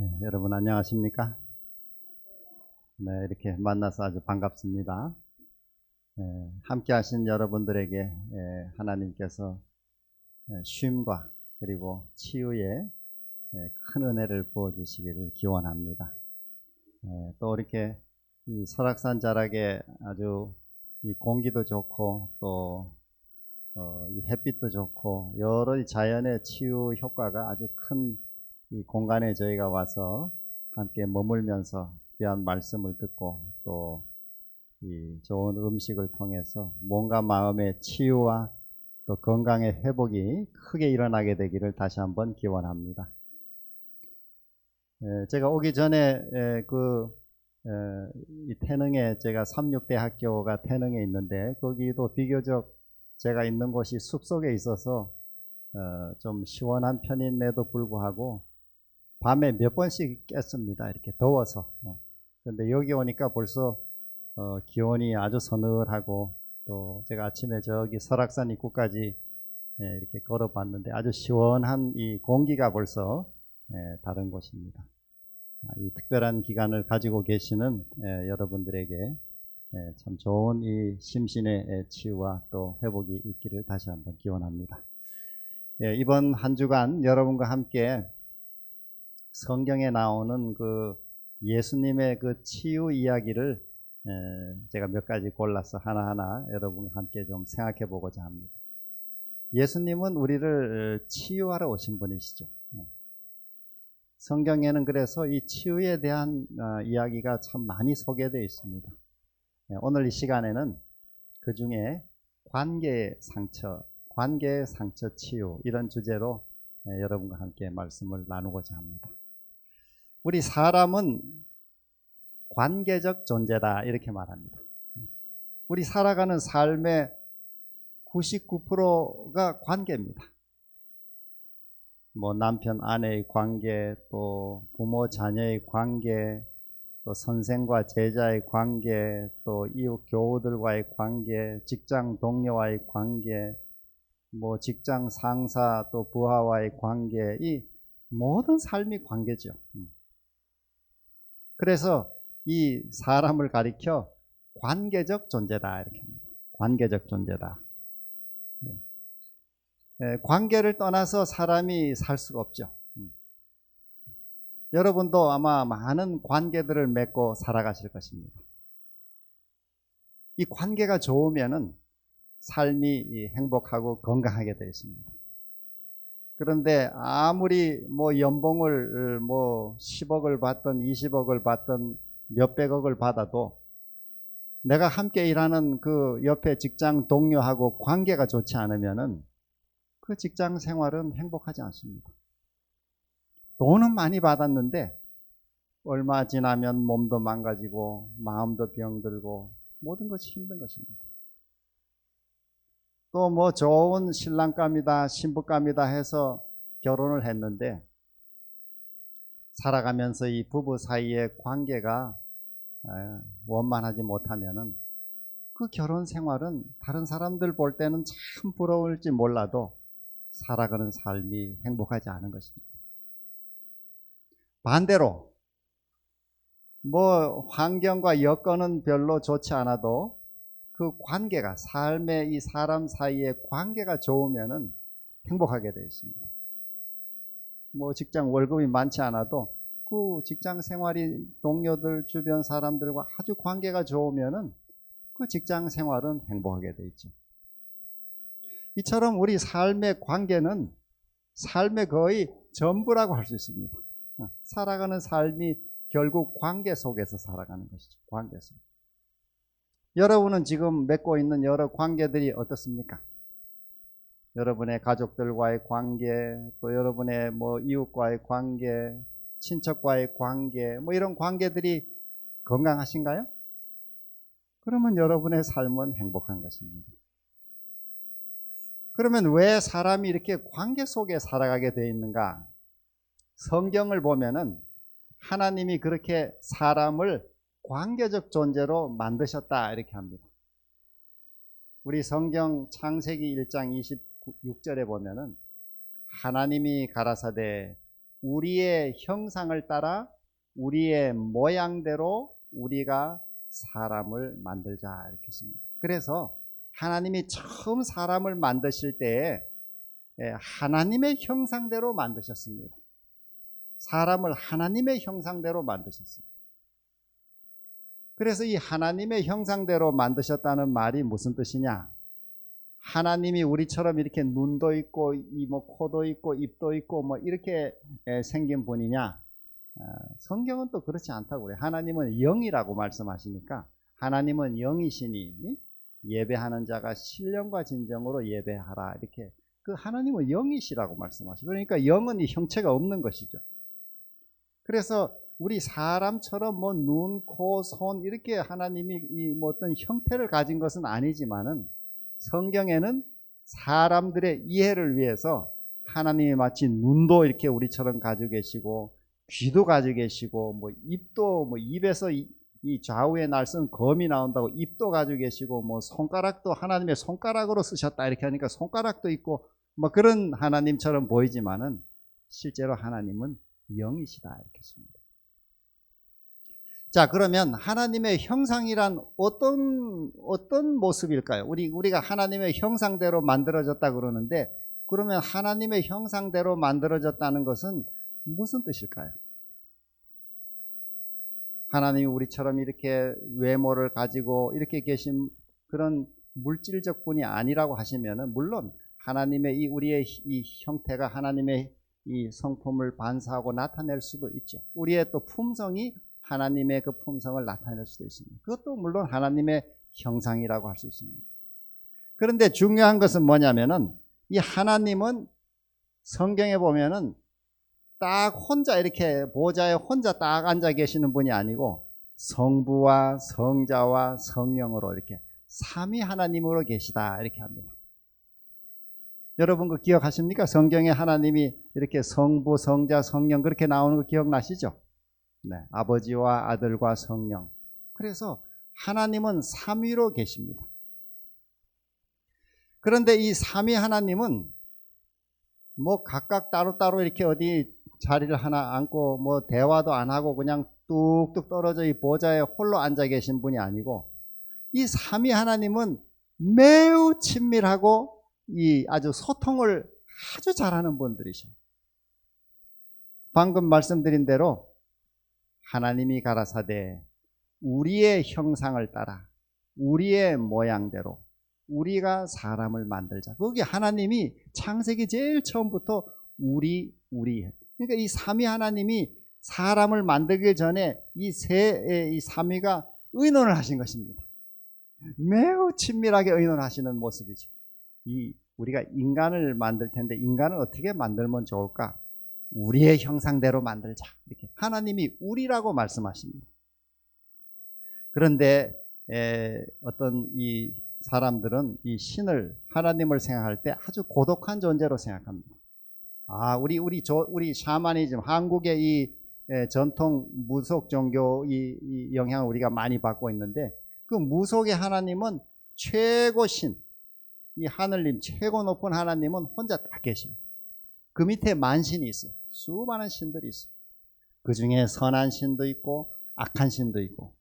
네, 여러분 안녕하십니까? 네, 이렇게 만나서 아주 반갑습니다. 함께 하신 여러분들에게 하나님께서 쉼과 그리고 치유의 큰 은혜를 부어 주시기를 기원합니다. 또 이렇게 이 설악산 자락에 아주 이 공기도 좋고 또 이 햇빛도 좋고 여러 이 자연의 치유 효과가 아주 큰 이 공간에 저희가 와서 함께 머물면서 귀한 말씀을 듣고 또 이 좋은 음식을 통해서 몸과 마음의 치유와 또 건강의 회복이 크게 일어나게 되기를 다시 한번 기원합니다. 제가 오기 전에 이 태능에 제가 삼육대 학교가 태능에 있는데 거기도 비교적 제가 있는 곳이 숲속에 있어서 좀 시원한 편임에도 불구하고 밤에 몇 번씩 깼습니다. 이렇게 더워서. 근데 여기 오니까 벌써 기온이 아주 서늘하고 또 제가 아침에 저기 설악산 입구까지 이렇게 걸어봤는데 아주 시원한 이 공기가 벌써 다른 곳입니다. 이 특별한 기간을 가지고 계시는 여러분들에게 참 좋은 이 심신의 치유와 또 회복이 있기를 다시 한번 기원합니다. 이번 한 주간 여러분과 함께 성경에 나오는 그 예수님의 그 치유 이야기를 제가 몇 가지 골라서 하나하나 여러분과 함께 좀 생각해 보고자 합니다. 예수님은 우리를 치유하러 오신 분이시죠. 성경에는 그래서 이 치유에 대한 이야기가 참 많이 소개되어 있습니다. 오늘 이 시간에는 그 중에 관계의 상처 치유 이런 주제로 여러분과 함께 말씀을 나누고자 합니다. 우리 사람은 관계적 존재다 이렇게 말합니다. 우리 살아가는 삶의 99%가 관계입니다. 뭐 남편 아내의 관계, 또 부모 자녀의 관계, 또 선생과 제자의 관계, 또 이웃 교우들과의 관계, 직장 동료와의 관계, 뭐 직장 상사 또 부하와의 관계, 이 모든 삶이 관계죠. 그래서 이 사람을 가리켜 관계적 존재다 이렇게 합니다. 관계적 존재다. 관계를 떠나서 사람이 살 수가 없죠. 여러분도 아마 많은 관계들을 맺고 살아가실 것입니다. 이 관계가 좋으면은 삶이 행복하고 건강하게 되어 있습니다. 그런데 아무리 뭐 연봉을 뭐 10억을 받든 20억을 받든 몇백억을 받아도 내가 함께 일하는 그 옆에 직장 동료하고 관계가 좋지 않으면은 그 직장 생활은 행복하지 않습니다. 돈은 많이 받았는데 얼마 지나면 몸도 망가지고 마음도 병들고 모든 것이 힘든 것입니다. 또 뭐 좋은 신랑감이다 신부감이다 해서 결혼을 했는데 살아가면서 이 부부 사이의 관계가 원만하지 못하면은 그 결혼 생활은 다른 사람들 볼 때는 참 부러울지 몰라도 살아가는 삶이 행복하지 않은 것입니다. 반대로 뭐 환경과 여건은 별로 좋지 않아도 그 관계가 삶의 이 사람 사이의 관계가 좋으면은 행복하게 되어 있습니다. 뭐 직장 월급이 많지 않아도 그 직장 생활이 동료들 주변 사람들과 아주 관계가 좋으면은 그 직장 생활은 행복하게 되어 있죠. 이처럼 우리 삶의 관계는 삶의 거의 전부라고 할 수 있습니다. 살아가는 삶이 결국 관계 속에서 살아가는 것이죠. 관계 속. 여러분은 지금 맺고 있는 여러 관계들이 어떻습니까? 여러분의 가족들과의 관계, 또 여러분의 뭐 이웃과의 관계, 친척과의 관계, 뭐 이런 관계들이 건강하신가요? 그러면 여러분의 삶은 행복한 것입니다. 그러면 왜 사람이 이렇게 관계 속에 살아가게 되어 있는가? 성경을 보면은 하나님이 그렇게 사람을 관계적 존재로 만드셨다 이렇게 합니다. 우리 성경 창세기 1장 26절에 보면은 하나님이 가라사대 우리의 형상을 따라 우리의 모양대로 우리가 사람을 만들자 이렇게 했습니다. 그래서 하나님이 처음 사람을 만드실 때에 하나님의 형상대로 만드셨습니다. 사람을 하나님의 형상대로 만드셨습니다. 그래서 이 하나님의 형상대로 만드셨다는 말이 무슨 뜻이냐? 하나님이 우리처럼 이렇게 눈도 있고 코도 있고 입도 있고 뭐 이렇게 생긴 분이냐? 성경은 또 그렇지 않다고 그래요. 하나님은 영이라고 말씀하시니까 하나님은 영이시니 예배하는 자가 신령과 진정으로 예배하라 이렇게 그 하나님은 영이시라고 말씀하시고 그러니까 영은 이 형체가 없는 것이죠. 그래서 우리 사람처럼 뭐 눈, 코, 손 이렇게 하나님이 뭐 어떤 형태를 가진 것은 아니지만은 성경에는 사람들의 이해를 위해서 하나님이 마치 눈도 이렇게 우리처럼 가지고 계시고 귀도 가지고 계시고 뭐 입도 뭐 입에서 이 좌우에 날선 검이 나온다고 입도 가지고 계시고 뭐 손가락도 하나님의 손가락으로 쓰셨다 이렇게 하니까 손가락도 있고 뭐 그런 하나님처럼 보이지만은 실제로 하나님은 영이시다 이렇게 했습니다. 자, 그러면 하나님의 형상이란 어떤 모습일까요? 우리가 하나님의 형상대로 만들어졌다 그러는데 그러면 하나님의 형상대로 만들어졌다는 것은 무슨 뜻일까요? 하나님이 우리처럼 이렇게 외모를 가지고 이렇게 계신 그런 물질적 분이 아니라고 하시면은 물론 하나님의 우리의 이 형태가 하나님의 이 성품을 반사하고 나타낼 수도 있죠. 우리의 또 품성이 하나님의 그 품성을 나타낼 수도 있습니다. 그것도 물론 하나님의 형상이라고 할 수 있습니다. 그런데 중요한 것은 뭐냐면은 이 하나님은 성경에 보면은 딱 혼자 이렇게 보좌에 혼자 딱 앉아 계시는 분이 아니고 성부와 성자와 성령으로 이렇게 삼위 하나님으로 계시다 이렇게 합니다. 여러분 그 기억하십니까? 성경에 하나님이 이렇게 성부, 성자, 성령 그렇게 나오는 거 기억나시죠? 네, 아버지와 아들과 성령. 그래서 하나님은 삼위로 계십니다. 그런데 이 삼위 하나님은 뭐 각각 따로따로 이렇게 어디 자리를 하나 앉고 뭐 대화도 안 하고 그냥 뚝뚝 떨어져 이 보좌에 홀로 앉아 계신 분이 아니고 이 삼위 하나님은 매우 친밀하고 이 아주 소통을 아주 잘하는 분들이셔. 방금 말씀드린 대로 하나님이 가라사대 우리의 형상을 따라 우리의 모양대로 우리가 사람을 만들자. 거기 하나님이 창세기 제일 처음부터 우리 그러니까 이 삼위 하나님이 사람을 만들기 전에 이 삼위가 의논을 하신 것입니다. 매우 친밀하게 의논하시는 모습이죠. 우리가 인간을 만들 텐데 인간을 어떻게 만들면 좋을까? 우리의 형상대로 만들자. 이렇게 하나님이 우리라고 말씀하십니다. 그런데 어떤 이 사람들은 이 신을 하나님을 생각할 때 아주 고독한 존재로 생각합니다. 우리 샤머니즘 한국의 이 전통 무속 종교 이 영향을 우리가 많이 받고 있는데 그 무속의 하나님은 최고신 이 하늘님 최고 높은 하나님은 혼자 딱 계셔요. 그 밑에 만신이 있어요. 수많은 신들이 있어요. 그 중에 선한 신도 있고 악한 신도 있고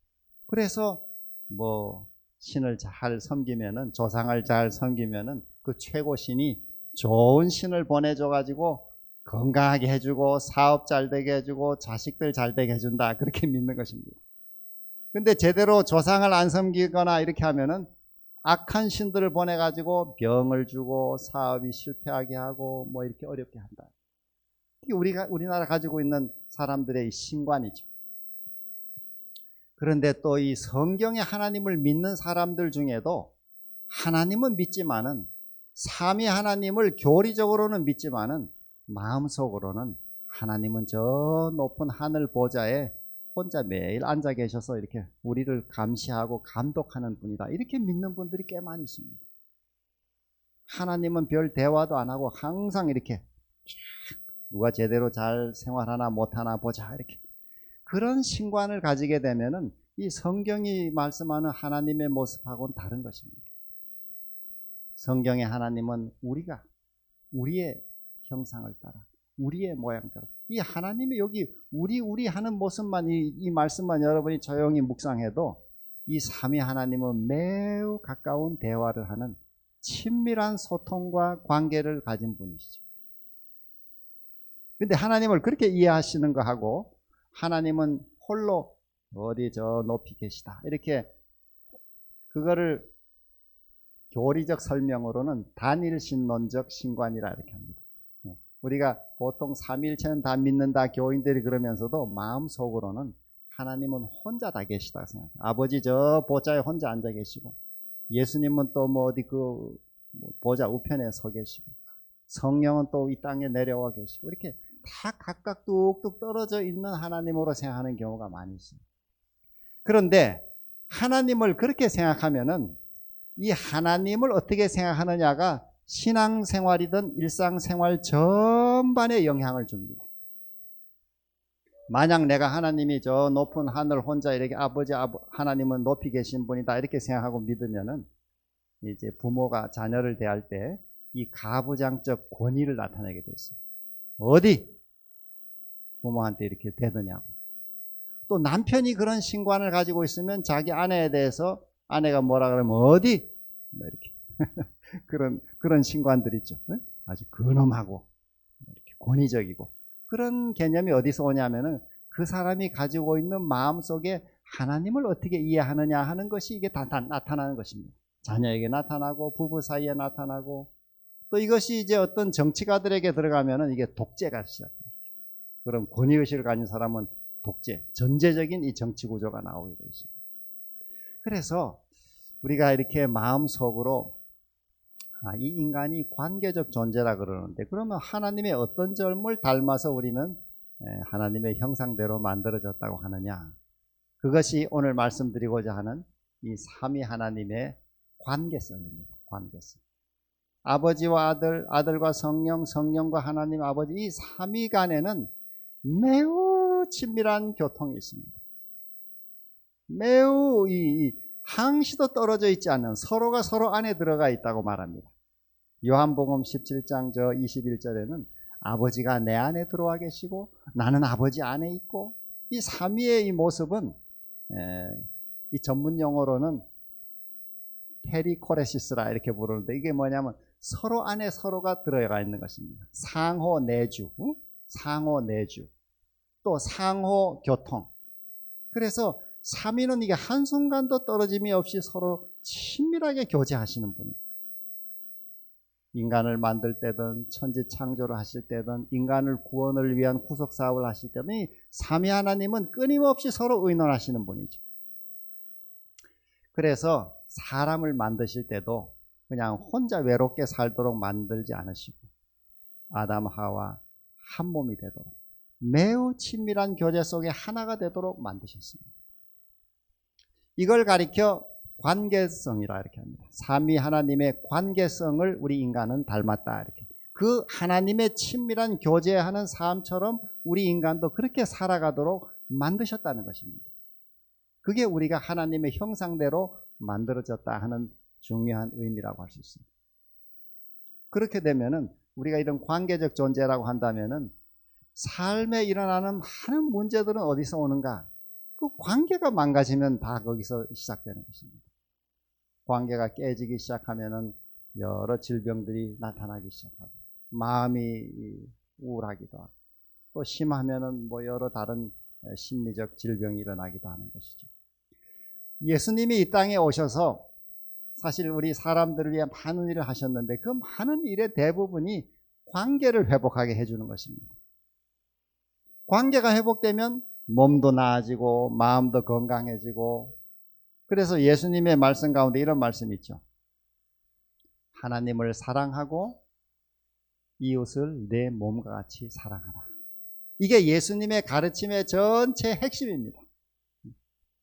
그래서 뭐 신을 잘 섬기면은 조상을 잘 섬기면은 그 최고신이 좋은 신을 보내줘 가지고 건강하게 해주고 사업 잘 되게 해주고 자식들 잘 되게 해준다 그렇게 믿는 것입니다. 근데 제대로 조상을 안 섬기거나 이렇게 하면은 악한 신들을 보내 가지고 병을 주고 사업이 실패하게 하고 뭐 이렇게 어렵게 한다. 이게 우리나라 가지고 있는 사람들의 신관이죠. 그런데 또 이 성경의 하나님을 믿는 사람들 중에도 하나님은 믿지만은 삼위 하나님을 교리적으로는 믿지만은 마음속으로는 하나님은 저 높은 하늘 보좌에 혼자 매일 앉아 계셔서 이렇게 우리를 감시하고 감독하는 분이다. 이렇게 믿는 분들이 꽤 많이 있습니다. 하나님은 별 대화도 안 하고 항상 이렇게 누가 제대로 잘 생활하나 못하나 보자 이렇게 그런 신관을 가지게 되면은 이 성경이 말씀하는 하나님의 모습하고는 다른 것입니다. 성경의 하나님은 우리의 형상을 따라 우리의 모양대로. 이 하나님이 여기 우리 하는 모습만 이 말씀만 여러분이 조용히 묵상해도 이 삼위 하나님은 매우 가까운 대화를 하는 친밀한 소통과 관계를 가진 분이시죠. 근데 하나님을 그렇게 이해하시는 거 하고 하나님은 홀로 어디 저 높이 계시다 이렇게 그거를 교리적 설명으로는 단일신론적 신관이라 이렇게 합니다. 우리가 보통 삼위일체는 다 믿는다 교인들이 그러면서도 마음속으로는 하나님은 혼자 다 계시다고 생각해요. 아버지 저 보좌에 혼자 앉아 계시고 예수님은 또 뭐 어디 그 보좌 우편에 서 계시고 성령은 또 이 땅에 내려와 계시고 이렇게 다 각각 뚝뚝 떨어져 있는 하나님으로 생각하는 경우가 많이 있어요. 그런데 하나님을 그렇게 생각하면은 이 하나님을 어떻게 생각하느냐가 신앙생활이든 일상생활 전반에 영향을 줍니다. 만약 내가 하나님이 저 높은 하늘 혼자 이렇게 하나님은 높이 계신 분이다 이렇게 생각하고 믿으면은 이제 부모가 자녀를 대할 때 이 가부장적 권위를 나타내게 돼 있습니다. 어디 부모한테 이렇게 대드냐고. 또 남편이 그런 신관을 가지고 있으면 자기 아내에 대해서 아내가 뭐라 그러면 어디 뭐 이렇게 그런 신관들 있죠. 아주 근엄하고 이렇게 권위적이고 그런 개념이 어디서 오냐면은 그 사람이 가지고 있는 마음속에 하나님을 어떻게 이해하느냐 하는 것이 이게 다 나타나는 것입니다. 자녀에게 나타나고 부부 사이에 나타나고 또 이것이 이제 어떤 정치가들에게 들어가면은 이게 독재가 시작합니다. 그런 권위의식을 가진 사람은 독재, 전제적인 이 정치 구조가 나오게 되어 있습니다. 그래서 우리가 이렇게 마음속으로 이 인간이 관계적 존재라 그러는데 그러면 하나님의 어떤 점을 닮아서 우리는 하나님의 형상대로 만들어졌다고 하느냐. 그것이 오늘 말씀드리고자 하는 이 삼위 하나님의 관계성입니다. 관계성. 아버지와 아들, 아들과 성령, 성령과 하나님 아버지 이 삼위 간에는 매우 친밀한 교통이 있습니다. 매우 항시도 떨어져 있지 않는 서로가 서로 안에 들어가 있다고 말합니다. 요한복음 17장 21절에는 아버지가 내 안에 들어와 계시고 나는 아버지 안에 있고 이 삼위의 이 모습은 이 전문 용어로는 페리코레시스라 이렇게 부르는데 이게 뭐냐면 서로 안에 서로가 들어가 있는 것입니다. 상호 내주, 상호 내주, 또 상호 교통. 그래서 삼위는 이게 한순간도 떨어짐이 없이 서로 친밀하게 교제하시는 분이에요. 인간을 만들 때든 천지 창조를 하실 때든 인간을 구원을 위한 구속 사업을 하실 때든 이 삼위 하나님은 끊임없이 서로 의논하시는 분이죠. 그래서 사람을 만드실 때도 그냥 혼자 외롭게 살도록 만들지 않으시고 아담 하와 한 몸이 되도록 매우 친밀한 교제 속에 하나가 되도록 만드셨습니다. 이걸 가리켜 관계성이라 이렇게 합니다. 삼위 하나님의 관계성을 우리 인간은 닮았다 이렇게. 그 하나님의 친밀한 교제하는 삶처럼 우리 인간도 그렇게 살아가도록 만드셨다는 것입니다. 그게 우리가 하나님의 형상대로 만들어졌다 하는 중요한 의미라고 할 수 있습니다. 그렇게 되면은 우리가 이런 관계적 존재라고 한다면은 삶에 일어나는 많은 문제들은 어디서 오는가? 그 관계가 망가지면 다 거기서 시작되는 것입니다. 관계가 깨지기 시작하면은 여러 질병들이 나타나기 시작하고 마음이 우울하기도 하고 또 심하면은 뭐 여러 다른 심리적 질병이 일어나기도 하는 것이죠. 예수님이 이 땅에 오셔서 사실 우리 사람들을 위해 많은 일을 하셨는데 그 많은 일의 대부분이 관계를 회복하게 해주는 것입니다. 관계가 회복되면 몸도 나아지고 마음도 건강해지고 그래서 예수님의 말씀 가운데 이런 말씀이 있죠. 하나님을 사랑하고 이웃을 내 몸과 같이 사랑하라. 이게 예수님의 가르침의 전체 핵심입니다.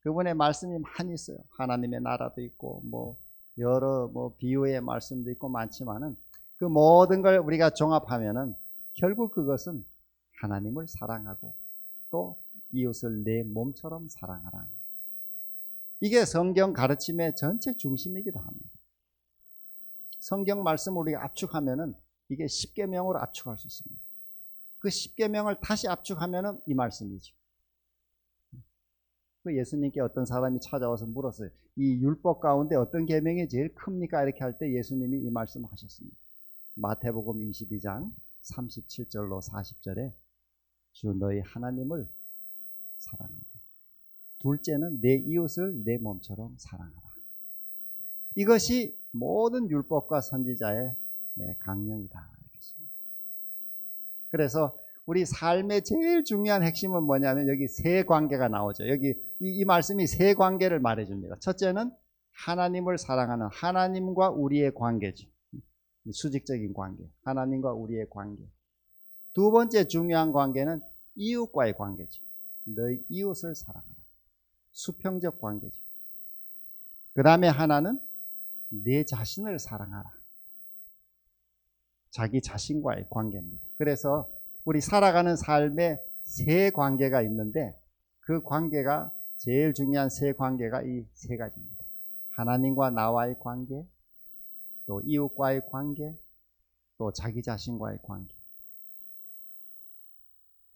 그분의 말씀이 많이 있어요. 하나님의 나라도 있고 뭐 여러 비유의 말씀도 있고 많지만은 그 모든 걸 우리가 종합하면은 결국 그것은 하나님을 사랑하고 또 이웃을 내 몸처럼 사랑하라. 이게 성경 가르침의 전체 중심이기도 합니다. 성경 말씀을 우리가 압축하면은 이게 십계명으로 압축할 수 있습니다. 그 10계명을 다시 압축하면은 이 말씀이죠. 그 예수님께 어떤 사람이 찾아와서 물었어요. 이 율법 가운데 어떤 계명이 제일 큽니까? 이렇게 할 때 예수님이 이 말씀을 하셨습니다. 마태복음 22장 37절로 40절에 주 너희 하나님을 사랑하라. 둘째는 내 이웃을 내 몸처럼 사랑하라. 이것이 모든 율법과 선지자의 강령이다. 그래서 우리 삶의 제일 중요한 핵심은 뭐냐면 여기 세 관계가 나오죠. 여기 이 말씀이 세 관계를 말해줍니다. 첫째는 하나님을 사랑하는 하나님과 우리의 관계죠. 수직적인 관계. 하나님과 우리의 관계. 두 번째 중요한 관계는 이웃과의 관계죠. 너희 이웃을 사랑하라. 수평적 관계죠. 그 다음에 하나는 내 자신을 사랑하라. 자기 자신과의 관계입니다. 그래서 우리 살아가는 삶에 세 관계가 있는데 그 관계가 제일 중요한 세 관계가 이 세 가지입니다. 하나님과 나와의 관계, 또 이웃과의 관계, 또 자기 자신과의 관계.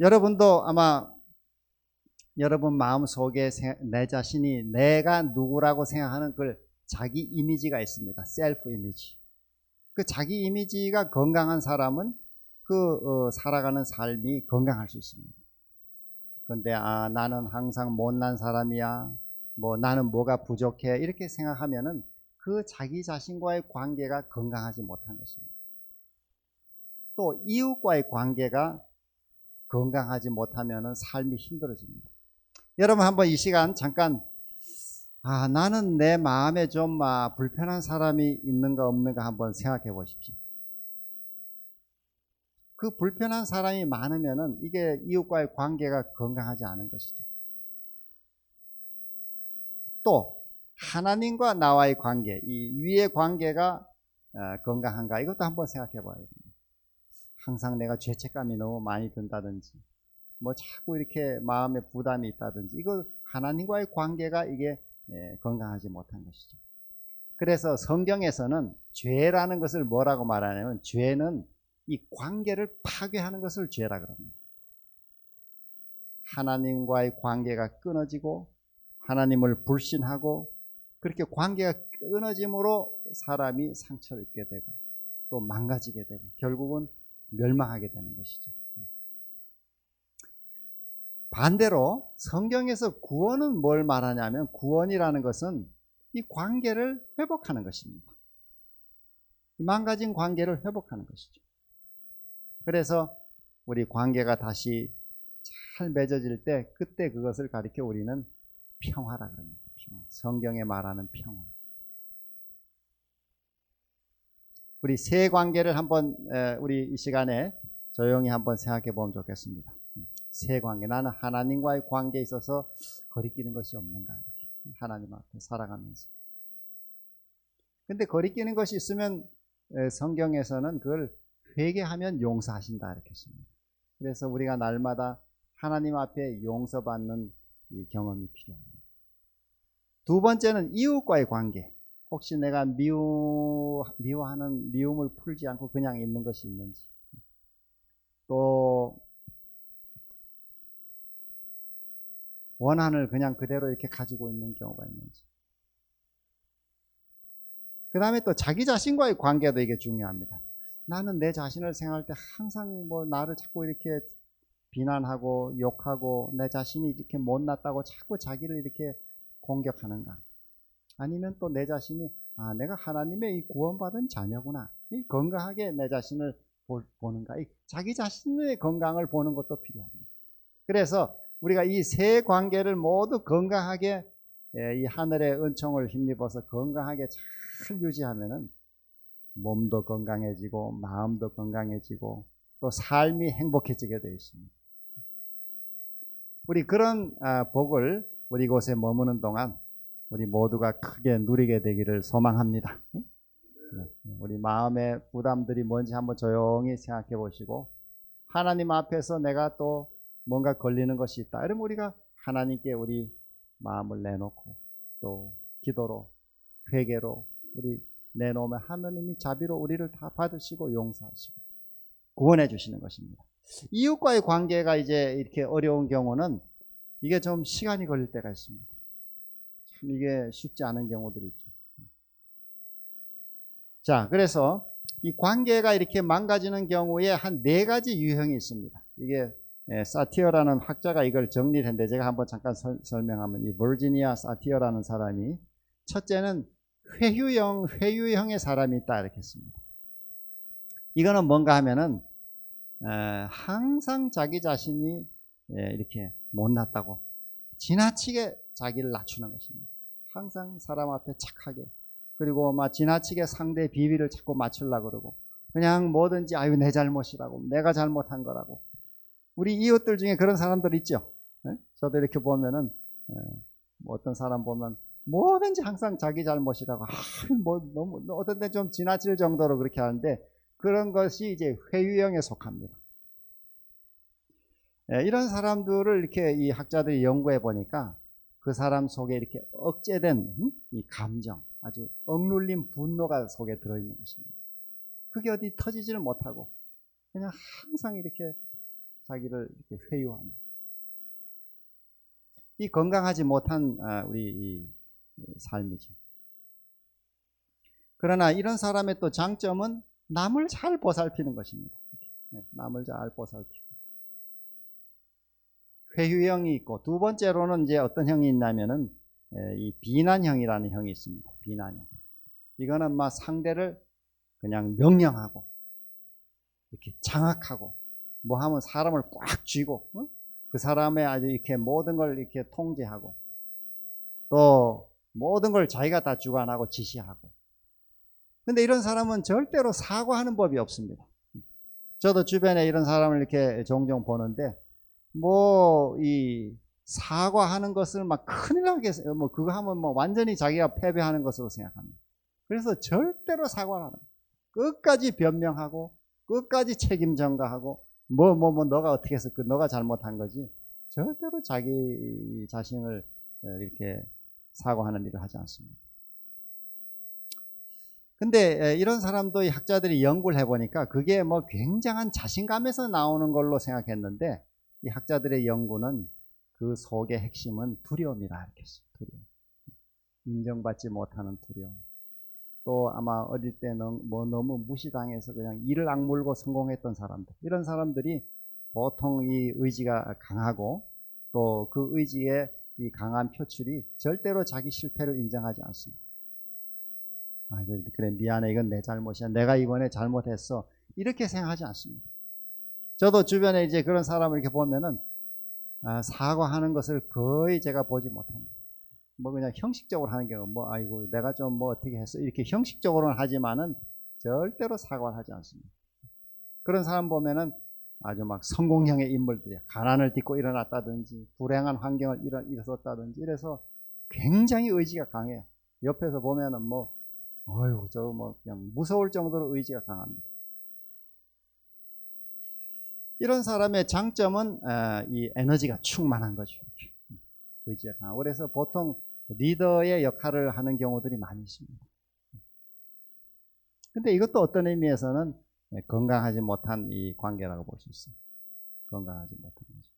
여러분도 아마 여러분 마음속에 내 자신이 내가 누구라고 생각하는 그 자기 이미지가 있습니다. 셀프 이미지. 그 자기 이미지가 건강한 사람은 살아가는 삶이 건강할 수 있습니다. 그런데 나는 항상 못난 사람이야. 나는 뭐가 부족해. 이렇게 생각하면은 그 자기 자신과의 관계가 건강하지 못한 것입니다. 또 이웃과의 관계가 건강하지 못하면은 삶이 힘들어집니다. 여러분 한번 이 시간 잠깐 나는 내 마음에 좀 불편한 사람이 있는가 없는가 한번 생각해 보십시오. 그 불편한 사람이 많으면은 이게 이웃과의 관계가 건강하지 않은 것이죠. 또 하나님과 나와의 관계, 이 위의 관계가 건강한가 이것도 한번 생각해 봐야 됩니다. 항상 내가 죄책감이 너무 많이 든다든지 자꾸 이렇게 마음에 부담이 있다든지 이거 하나님과의 관계가 이게 건강하지 못한 것이죠. 그래서 성경에서는 죄라는 것을 뭐라고 말하냐면 죄는 이 관계를 파괴하는 것을 죄라 그럽니다. 하나님과의 관계가 끊어지고 하나님을 불신하고 그렇게 관계가 끊어짐으로 사람이 상처를 입게 되고 또 망가지게 되고 결국은 멸망하게 되는 것이죠. 반대로 성경에서 구원은 뭘 말하냐면 구원이라는 것은 이 관계를 회복하는 것입니다. 망가진 관계를 회복하는 것이죠. 그래서 우리 관계가 다시 잘 맺어질 때 그때 그것을 가리켜 우리는 평화라 그럽니다. 평화. 성경에 말하는 평화. 우리 세 관계를 한번 우리 이 시간에 조용히 한번 생각해 보면 좋겠습니다. 세 관계. 나는 하나님과의 관계에 있어서 거리끼는 것이 없는가. 하나님 앞에 살아가면서. 근데 거리끼는 것이 있으면 성경에서는 그걸 회개하면 용서하신다 이렇게 했습니다. 그래서 우리가 날마다 하나님 앞에 용서받는 이 경험이 필요합니다. 두 번째는 이웃과의 관계. 혹시 내가 미워하는 미움을 풀지 않고 그냥 있는 것이 있는지, 또 원한을 그냥 그대로 이렇게 가지고 있는 경우가 있는지. 그 다음에 또 자기 자신과의 관계도 이게 중요합니다. 나는 내 자신을 생각할 때 항상 나를 자꾸 이렇게 비난하고 욕하고 내 자신이 이렇게 못났다고 자꾸 자기를 이렇게 공격하는가? 아니면 또 내 자신이 내가 하나님의 이 구원받은 자녀구나. 이 건강하게 내 자신을 보는가? 이 자기 자신의 건강을 보는 것도 필요합니다. 그래서 우리가 이 세 관계를 모두 건강하게 이 하늘의 은총을 힘입어서 건강하게 잘 유지하면은 몸도 건강해지고 마음도 건강해지고 또 삶이 행복해지게 되어 있습니다. 우리 그런 복을 우리 이곳에 머무는 동안 우리 모두가 크게 누리게 되기를 소망합니다. 우리 마음의 부담들이 뭔지 한번 조용히 생각해 보시고 하나님 앞에서 내가 또 뭔가 걸리는 것이 있다. 그러면 우리가 하나님께 우리 마음을 내놓고 또 기도로 회개로 우리 내놓으면 하나님이 자비로 우리를 다 받으시고 용서하시고 구원해 주시는 것입니다. 이웃과의 관계가 이제 이렇게 어려운 경우는 이게 좀 시간이 걸릴 때가 있습니다. 참 이게 쉽지 않은 경우들이 있죠. 자, 그래서 이 관계가 이렇게 망가지는 경우에 한 4가지 유형이 있습니다. 이게 사티어라는 학자가 이걸 정리를 했는데 제가 한번 잠깐 설명하면, 이 버지니아 사티어라는 사람이 첫째는 회유형의 사람이 있다 이렇게 했습니다. 이거는 뭔가 하면은 항상 자기 자신이 이렇게 못났다고 지나치게 자기를 낮추는 것입니다. 항상 사람 앞에 착하게, 그리고 막 지나치게 상대 비위를 자꾸 맞추려고 그러고, 그냥 뭐든지 아유 내 잘못이라고, 내가 잘못한 거라고. 우리 이웃들 중에 그런 사람들 있죠. 저도 이렇게 보면은 뭐 어떤 사람 보면 뭐든지 항상 자기 잘못이라고, 뭐 너무 어떤 때 좀 지나칠 정도로 그렇게 하는데, 그런 것이 이제 회유형에 속합니다. 이런 사람들을 이렇게 이 학자들이 연구해 보니까 그 사람 속에 이렇게 억제된 이 감정, 아주 억눌린 분노가 속에 들어있는 것입니다. 그게 어디 터지지를 못하고 그냥 항상 이렇게 자기를 이렇게 회유하는, 이 건강하지 못한 우리 이 삶이죠. 그러나 이런 사람의 또 장점은 남을 잘 보살피는 것입니다. 남을 잘 보살피고. 회유형이 있고, 두 번째로는 이제 어떤 형이 있냐면은 이 비난형이라는 형이 있습니다. 비난형. 이거는 막 상대를 그냥 명령하고 이렇게 장악하고 뭐 하면 사람을 꽉 쥐고 그 사람의 아주 이렇게 모든 걸 이렇게 통제하고, 또 모든 걸 자기가 다 주관하고 지시하고. 근데 이런 사람은 절대로 사과하는 법이 없습니다. 저도 주변에 이런 사람을 이렇게 종종 보는데, 뭐 이 사과하는 것을 막 큰일 나게, 뭐 그거 하면 뭐 완전히 자기가 패배하는 것으로 생각합니다. 그래서 절대로 사과를 안 합니다. 끝까지 변명하고 끝까지 책임 전가하고 뭐 너가 어떻게 해서 너가 잘못한 거지, 절대로 자기 자신을 이렇게 사과하는 일을 하지 않습니다. 근데 이런 사람도 이 학자들이 연구를 해보니까 그게 뭐 굉장한 자신감에서 나오는 걸로 생각했는데, 이 학자들의 연구는 그 속의 핵심은 두려움이라 이렇게 했어요. 두려움. 인정받지 못하는 두려움. 또 아마 어릴 때는 뭐 너무 무시당해서 그냥 이를 악물고 성공했던 사람들, 이런 사람들이 보통 이 의지가 강하고, 또 그 의지의 이 강한 표출이 절대로 자기 실패를 인정하지 않습니다. 아, 그래 미안해, 이건 내 잘못이야, 내가 이번에 잘못했어, 이렇게 생각하지 않습니다. 저도 주변에 이제 그런 사람을 이렇게 보면은 사과하는 것을 거의 제가 보지 못합니다. 뭐 그냥 형식적으로 하는 경우, 뭐 아이고 내가 좀 뭐 어떻게 했어, 이렇게 형식적으로는 하지만은 절대로 사과를 하지 않습니다. 그런 사람 보면은 아주 막 성공형의 인물들이야. 가난을 딛고 일어났다든지 불행한 환경을 일었다든지 이래서 굉장히 의지가 강해요. 옆에서 보면은 뭐 어휴 저거 뭐 그냥 무서울 정도로 의지가 강합니다. 이런 사람의 장점은 이 에너지가 충만한 거죠. 의지가 강하고, 그래서 보통 리더의 역할을 하는 경우들이 많이 있습니다. 근데 이것도 어떤 의미에서는 건강하지 못한 이 관계라고 볼 수 있습니다. 건강하지 못한 거죠.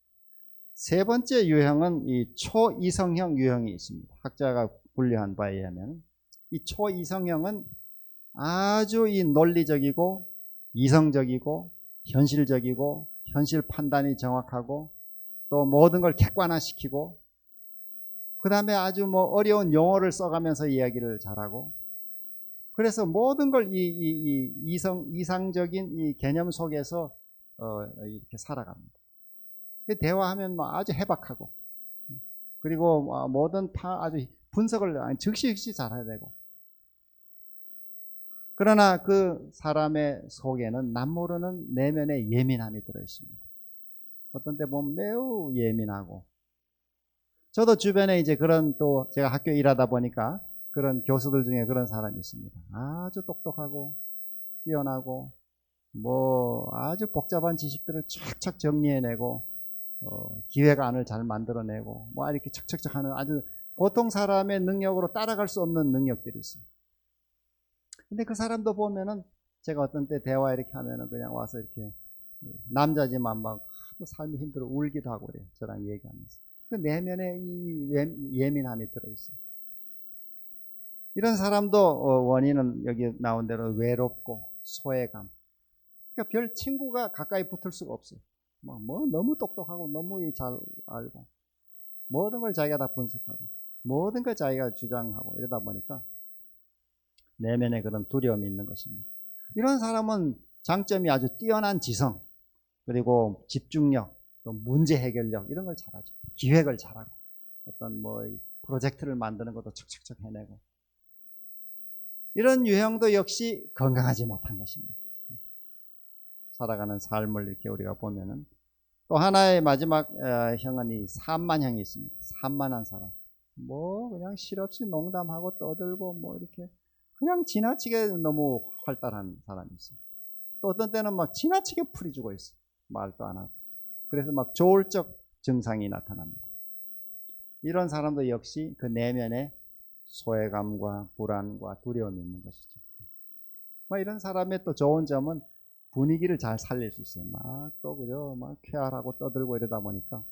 세 번째 유형은 이 초이성형 유형이 있습니다. 학자가 분류한 바에 의하면 이 초이성형은 아주 이 논리적이고 이성적이고 현실적이고 현실 판단이 정확하고, 또 모든 걸 객관화시키고, 그 다음에 아주 뭐 어려운 용어를 써가면서 이야기를 잘하고, 그래서 모든 걸 이 이상적인 이 개념 속에서 이렇게 살아갑니다. 대화하면 뭐 아주 해박하고, 그리고 모든 아주 분석을 즉시 잘해야 되고. 그러나 그 사람의 속에는 남모르는 내면의 예민함이 들어있습니다. 어떤 때 보면 매우 예민하고, 저도 주변에 이제 그런, 또 제가 학교 일하다 보니까 그런 교수들 중에 그런 사람이 있습니다. 아주 똑똑하고 뛰어나고 뭐 아주 복잡한 지식들을 착착 정리해내고 기획안을 잘 만들어내고 뭐 이렇게 척척척 하는, 아주 보통 사람의 능력으로 따라갈 수 없는 능력들이 있어요. 근데 그 사람도 보면은 제가 어떤 때 대화 이렇게 하면은 그냥 와서 이렇게 남자지만 막 하도 삶이 힘들어 울기도 하고 그래요. 저랑 얘기하면서. 그 내면에 이 예민함이 들어있어요. 이런 사람도 원인은 여기 나온 대로 외롭고 소외감. 그러니까 별 친구가 가까이 붙을 수가 없어요. 뭐 너무 똑똑하고 너무 잘 알고 모든 걸 자기가 다 분석하고 모든 걸 자기가 주장하고 이러다 보니까 내면에 그런 두려움이 있는 것입니다. 이런 사람은 장점이 아주 뛰어난 지성, 그리고 집중력, 또 문제 해결력 이런 걸 잘하죠. 기획을 잘하고 어떤 뭐 프로젝트를 만드는 것도 척척척 해내고 이런 유형도 역시 건강하지 못한 것입니다. 살아가는 삶을 이렇게 우리가 보면은 또 하나의 마지막 형은 이 산만형이 있습니다. 산만한 사람. 뭐 그냥 실없이 농담하고 떠들고 뭐 이렇게 그냥 지나치게 너무 활달한 사람이 있어요. 또 어떤 때는 막 지나치게 풀이 죽어 있어요. 말도 안 하고. 그래서 막 조울적 증상이 나타납니다. 이런 사람도 역시 그 내면에 소외감과 불안과 두려움이 있는 것이죠. 이런 사람의 또 좋은 점은 분위기를 잘 살릴 수 있어요. 막 또 그죠, 막 쾌활하고 떠들고 이러다 보니까.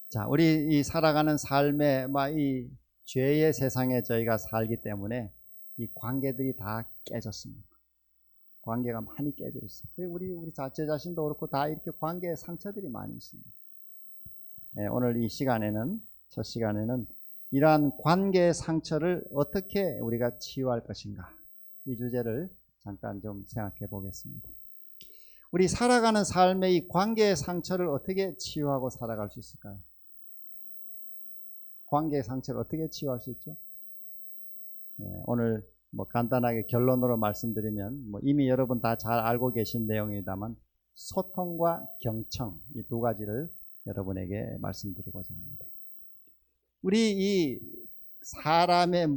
자, 우리 이 살아가는 삶에 막 이 죄의 세상에 저희가 살기 때문에 이 관계들이 다 깨졌습니다. 관계가 많이 깨져 있어요. 우리 자체 자신도 그렇고 다 이렇게 관계에 상처들이 많이 있습니다. 네, 오늘 이 시간에는 첫 시간에는 이러한 관계의 상처를 어떻게 우리가 치유할 것인가 이 주제를 잠깐 좀 생각해 보겠습니다. 우리 살아가는 삶의 이 관계의 상처를 어떻게 치유하고 살아갈 수 있을까요? 관계의 상처를 어떻게 치유할 수 있죠? 네, 오늘 뭐 간단하게 결론으로 말씀드리면 뭐 이미 여러분 다 잘 알고 계신 내용이다만 소통과 경청 이 두 가지를 여러분에게 말씀드리고자 합니다. 우리 이 사람의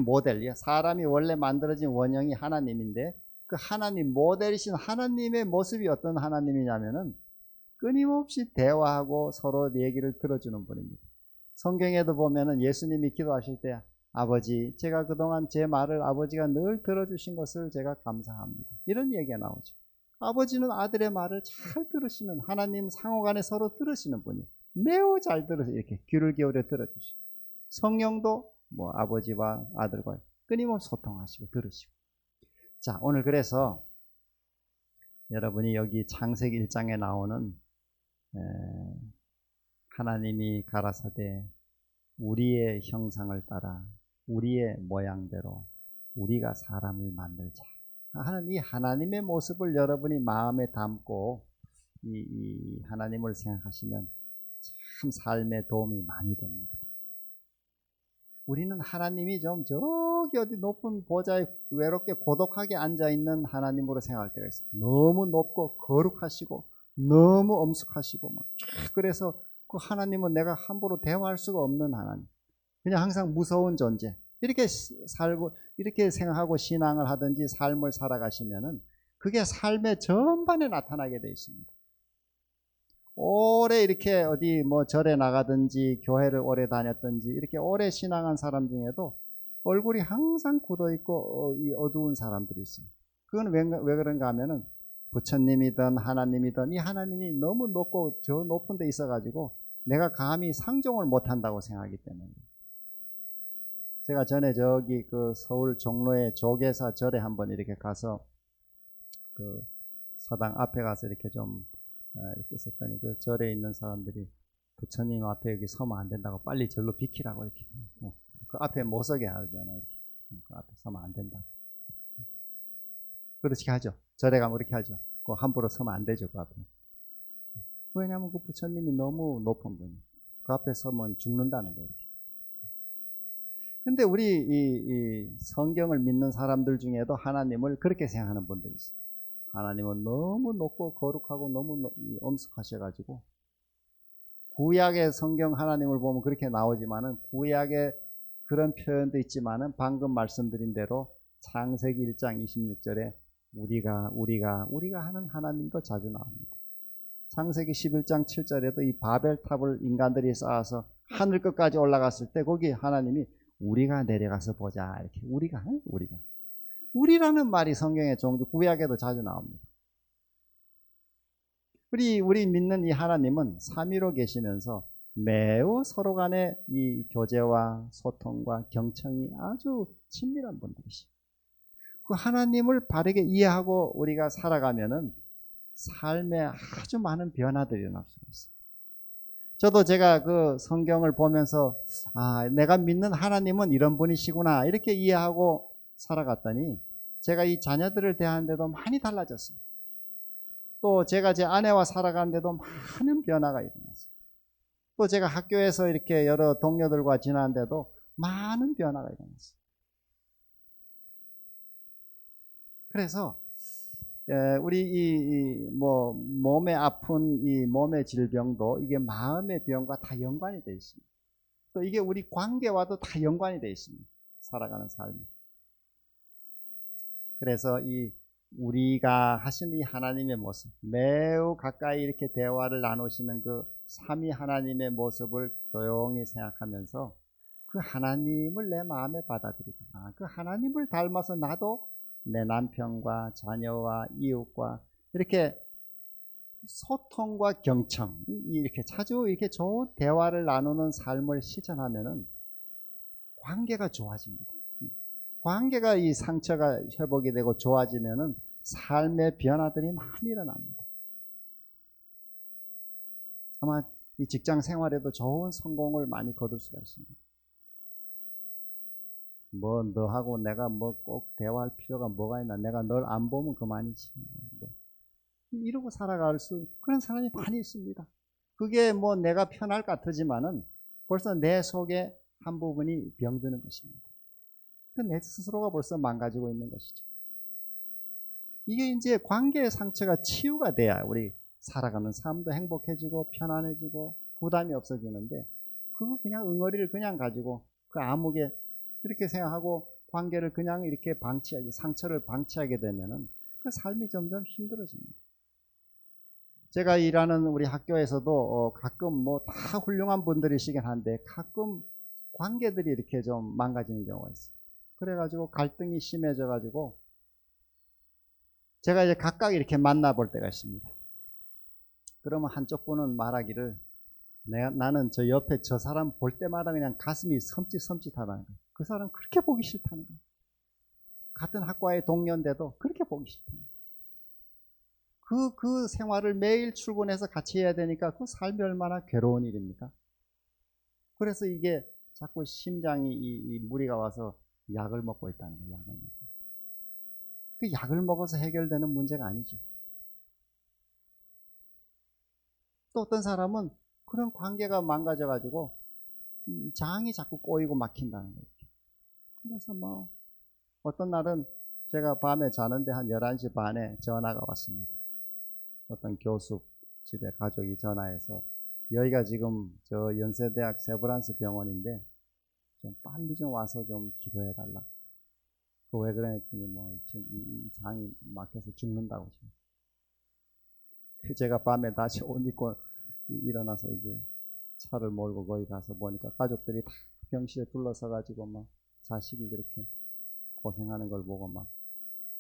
모델, 사람이 원래 만들어진 원형이 하나님인데 그 하나님 모델이신 하나님의 모습이 어떤 하나님이냐면은 끊임없이 대화하고 서로 얘기를 들어주는 분입니다. 성경에도 보면은 예수님이 기도하실 때 아버지, 제가 그동안 제 말을 아버지가 늘 들어주신 것을 제가 감사합니다. 이런 얘기가 나오죠. 아버지는 아들의 말을 잘 들으시는 하나님 상호간에 서로 들으시는 분이 매우 잘 들으세요. 이렇게 귀를 기울여 들어주시고 성령도 뭐 아버지와 아들과 끊임없이 소통하시고 들으시고. 자, 오늘 그래서 여러분이 여기 창세기 1장에 나오는 하나님이 가라사대 우리의 형상을 따라 우리의 모양대로 우리가 사람을 만들자 하는 이 하나님의 모습을 여러분이 마음에 담고 이 하나님을 생각하시면 참 삶에 도움이 많이 됩니다. 우리는 하나님이 좀 저기 어디 높은 보좌에 외롭게 고독하게 앉아있는 하나님으로 생각할 때가 있어요. 너무 높고 거룩하시고 너무 엄숙하시고 막 그래서 그 하나님은 내가 함부로 대화할 수가 없는 하나님, 그냥 항상 무서운 존재 이렇게 살고 이렇게 생각하고 신앙을 하든지 삶을 살아가시면은 그게 삶의 전반에 나타나게 되어 있습니다. 오래 이렇게 어디 뭐 절에 나가든지 교회를 오래 다녔든지 이렇게 오래 신앙한 사람 중에도 얼굴이 항상 굳어 있고 이 어두운 사람들이 있어요. 그건 왜 그런가 하면은 부처님이든 하나님이든 이 하나님이 너무 높고 저 높은 데 있어 가지고 내가 감히 상종을 못 한다고 생각하기 때문에. 제가 전에 저기 그 서울 종로의 조계사 절에 한번 이렇게 가서 그 사당 앞에 가서 이렇게 좀 이렇게 있었더니 그 절에 있는 사람들이 부처님 앞에 여기 서면 안 된다고 빨리 절로 비키라고 이렇게 그 앞에 못 서게 하잖아요. 이렇게 그 앞에 서면 안 된다. 그렇게 하죠. 절에 가면 그렇게 하죠. 그 함부로 서면 안 되죠. 그 앞에. 왜냐하면 그 부처님이 너무 높은 분이 그 앞에 서면 죽는다는 거예요. 이렇게. 근데 우리 이 성경을 믿는 사람들 중에도 하나님을 그렇게 생각하는 분들이 있어요. 하나님은 너무 높고 거룩하고 너무 엄숙하셔가지고 구약의 성경 하나님을 보면 그렇게 나오지만은 구약에 그런 표현도 있지만은 방금 말씀드린 대로 창세기 1장 26절에 우리가 하는 하나님도 자주 나옵니다. 창세기 11장 7절에도 이 바벨탑을 인간들이 쌓아서 하늘 끝까지 올라갔을 때 거기 하나님이 우리가 내려가서 보자 이렇게 우리라는 말이 성경에 종종 구약에도 자주 나옵니다. 우리 믿는 이 하나님은 삼위로 계시면서 매우 서로 간의 이 교제와 소통과 경청이 아주 친밀한 분들이시죠. 그 하나님을 바르게 이해하고 우리가 살아가면은 삶에 아주 많은 변화들이 일어날 수가 있어요. 저도 제가 그 성경을 보면서 내가 믿는 하나님은 이런 분이시구나 이렇게 이해하고 살아갔더니 제가 이 자녀들을 대하는데도 많이 달라졌어요. 또 제가 제 아내와 살아가는데도 많은 변화가 일어났어요. 또 제가 학교에서 이렇게 여러 동료들과 지나는데도 많은 변화가 일어났어요. 그래서 우리 뭐 몸에 아픈 이 몸의 질병도 이게 마음의 병과 다 연관이 되어 있습니다. 또 이게 우리 관계와도 다 연관이 되어 있습니다. 살아가는 삶이. 그래서 이 우리가 하신 이 하나님의 모습, 매우 가까이 이렇게 대화를 나누시는 그 삼위 하나님의 모습을 조용히 생각하면서 그 하나님을 내 마음에 받아들이고, 그 하나님을 닮아서 나도 내 남편과 자녀와 이웃과 이렇게 소통과 경청, 이렇게 자주 이렇게 좋은 대화를 나누는 삶을 실천하면은 관계가 좋아집니다. 관계가 이 상처가 회복이 되고 좋아지면은 삶의 변화들이 많이 일어납니다. 아마 이 직장 생활에도 좋은 성공을 많이 거둘 수가 있습니다. 뭐 너하고 내가 뭐 꼭 대화할 필요가 뭐가 있나, 내가 널 안 보면 그만이지, 뭐 이러고 살아갈 수 그런 사람이 많이 있습니다. 그게 뭐 내가 편할 것 같지만은 벌써 내 속에 한 부분이 병드는 것입니다. 내 스스로가 벌써 망가지고 있는 것이죠. 이게 이제 관계의 상처가 치유가 돼야 우리 살아가는 삶도 행복해지고 편안해지고 부담이 없어지는데, 그거 그냥 응어리를 그냥 가지고 그 암흑에 이렇게 생각하고 관계를 그냥 이렇게 방치하게, 상처를 방치하게 되면은 그 삶이 점점 힘들어집니다. 제가 일하는 우리 학교에서도 가끔 뭐 다 훌륭한 분들이시긴 한데 가끔 관계들이 이렇게 좀 망가지는 경우가 있어요. 그래가지고 갈등이 심해져가지고 제가 이제 각각 이렇게 만나볼 때가 있습니다. 그러면 한쪽 분은 말하기를, 나는 저 옆에 저 사람 볼 때마다 그냥 가슴이 섬찟섬찟하다는 거예요. 그 사람 그렇게 보기 싫다는 거예요. 같은 학과의 동료인데도 그렇게 보기 싫다는 거예요. 그 생활을 매일 출근해서 같이 해야 되니까 그 삶이 얼마나 괴로운 일입니까? 그래서 이게 자꾸 심장이 이 무리가 와서 약을 먹고 있다는 거예요. 약을 먹고. 그 약을 먹어서 해결되는 문제가 아니죠. 또 어떤 사람은 그런 관계가 망가져가지고 장이 자꾸 꼬이고 막힌다는 거예요. 그래서 뭐 어떤 날은 제가 밤에 자는데 한 11시 반에 전화가 왔습니다. 어떤 교수 집에 가족이 전화해서, 여기가 지금 저 연세대학 세브란스 병원인데 좀 빨리 좀 와서 좀 기도해 달라. 그 왜 그래 했더니 뭐 지금 이 장이 막혀서 죽는다고. 제가 밤에 다시 옷 입고 일어나서 이제 차를 몰고 거기 가서 보니까 가족들이 다 병실에 둘러서 가지고 막 자식이 그렇게 고생하는 걸 보고 막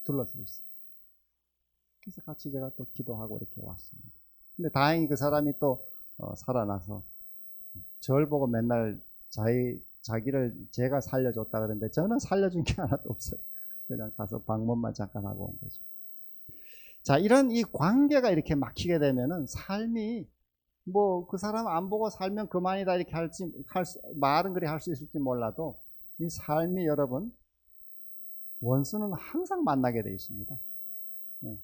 둘러서 있어요. 그래서 같이 제가 또 기도하고 이렇게 왔습니다. 근데 다행히 그 사람이 또 살아나서 저를 보고 맨날 자기를 제가 살려줬다 그러는데 저는 살려준 게 하나도 없어요. 그냥 가서 방문만 잠깐 하고 온 거죠. 자, 이런 이 관계가 이렇게 막히게 되면은 삶이 뭐 그 사람 안 보고 살면 그만이다 이렇게 말은 그리 할 수 있을지 몰라도 이 삶이 여러분, 원수는 항상 만나게 되어 있습니다. 네.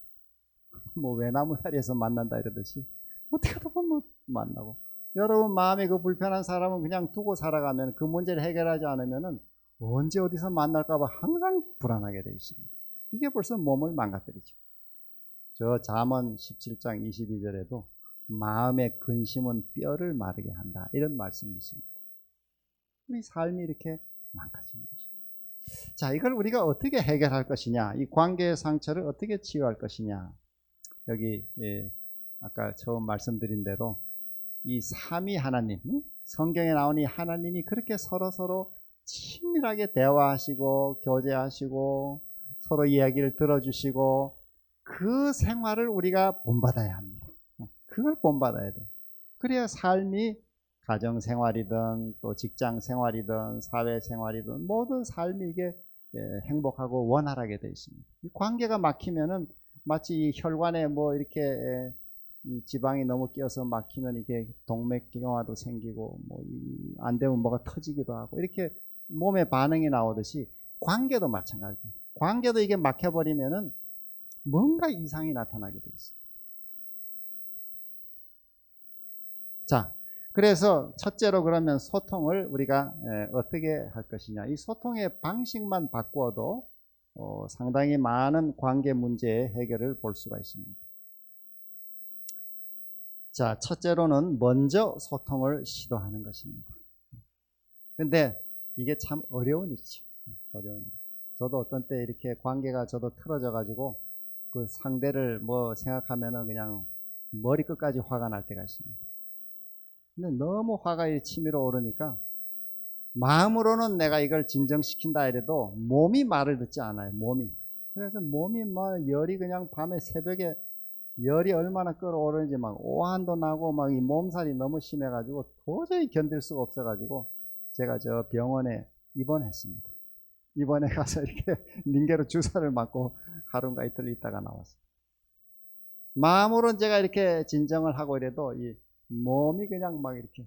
뭐 외나무 다리에서 만난다 이러듯이 어떻게 하다 보면 만나고, 여러분 마음에 그 불편한 사람은 그냥 두고 살아가면 그 문제를 해결하지 않으면은 언제 어디서 만날까봐 항상 불안하게 되어 있습니다. 이게 벌써 몸을 망가뜨리죠. 저 잠언 17장 22절에도 마음의 근심은 뼈를 마르게 한다 이런 말씀이 있습니다. 우리 삶이 이렇게 망가지는 것입니다. 자, 이걸 우리가 어떻게 해결할 것이냐, 이 관계의 상처를 어떻게 치유할 것이냐, 여기 아까 처음 말씀드린 대로 이 삼위 하나님, 성경에 나온 이 하나님이 그렇게 서로 친밀하게 대화하시고 교제하시고 서로 이야기를 들어주시고 그 생활을 우리가 본받아야 합니다. 그걸 본받아야 돼. 그래야 삶이 가정생활이든 또 직장생활이든 사회생활이든 모든 삶이 이게 행복하고 원활하게 되어 있습니다. 이 관계가 막히면은 마치 이 혈관에 뭐 이렇게 이 지방이 너무 끼어서 막히면 이게 동맥경화도 생기고 뭐 안 되면 뭐가 터지기도 하고 이렇게 몸에 반응이 나오듯이 관계도 마찬가지입니다. 관계도 이게 막혀버리면은 뭔가 이상이 나타나게 돼 있어요. 자, 그래서 첫째로 그러면 소통을 우리가 어떻게 할 것이냐. 이 소통의 방식만 바꾸어도 상당히 많은 관계 문제의 해결을 볼 수가 있습니다. 자, 첫째로는 먼저 소통을 시도하는 것입니다. 근데 이게 참 어려운 일이죠. 어려운 일. 저도 어떤 때 이렇게 관계가 저도 틀어져 가지고 그 상대를 뭐 생각하면은 그냥 머리끝까지 화가 날 때가 있습니다. 근데 너무 화가 치밀어 오르니까 마음으로는 내가 이걸 진정시킨다 이래도 몸이 말을 듣지 않아요. 몸이. 그래서 몸이 막 열이 그냥 밤에 새벽에 열이 얼마나 끌어오르는지 막 오한도 나고 막 이 몸살이 너무 심해가지고 도저히 견딜 수가 없어가지고 제가 저 병원에 입원했습니다. 입원에 가서 이렇게 링게로 주사를 맞고 하루인가 이틀 있다가 나왔어요. 마음으로는 제가 이렇게 진정을 하고 이래도 이 몸이 그냥 막 이렇게.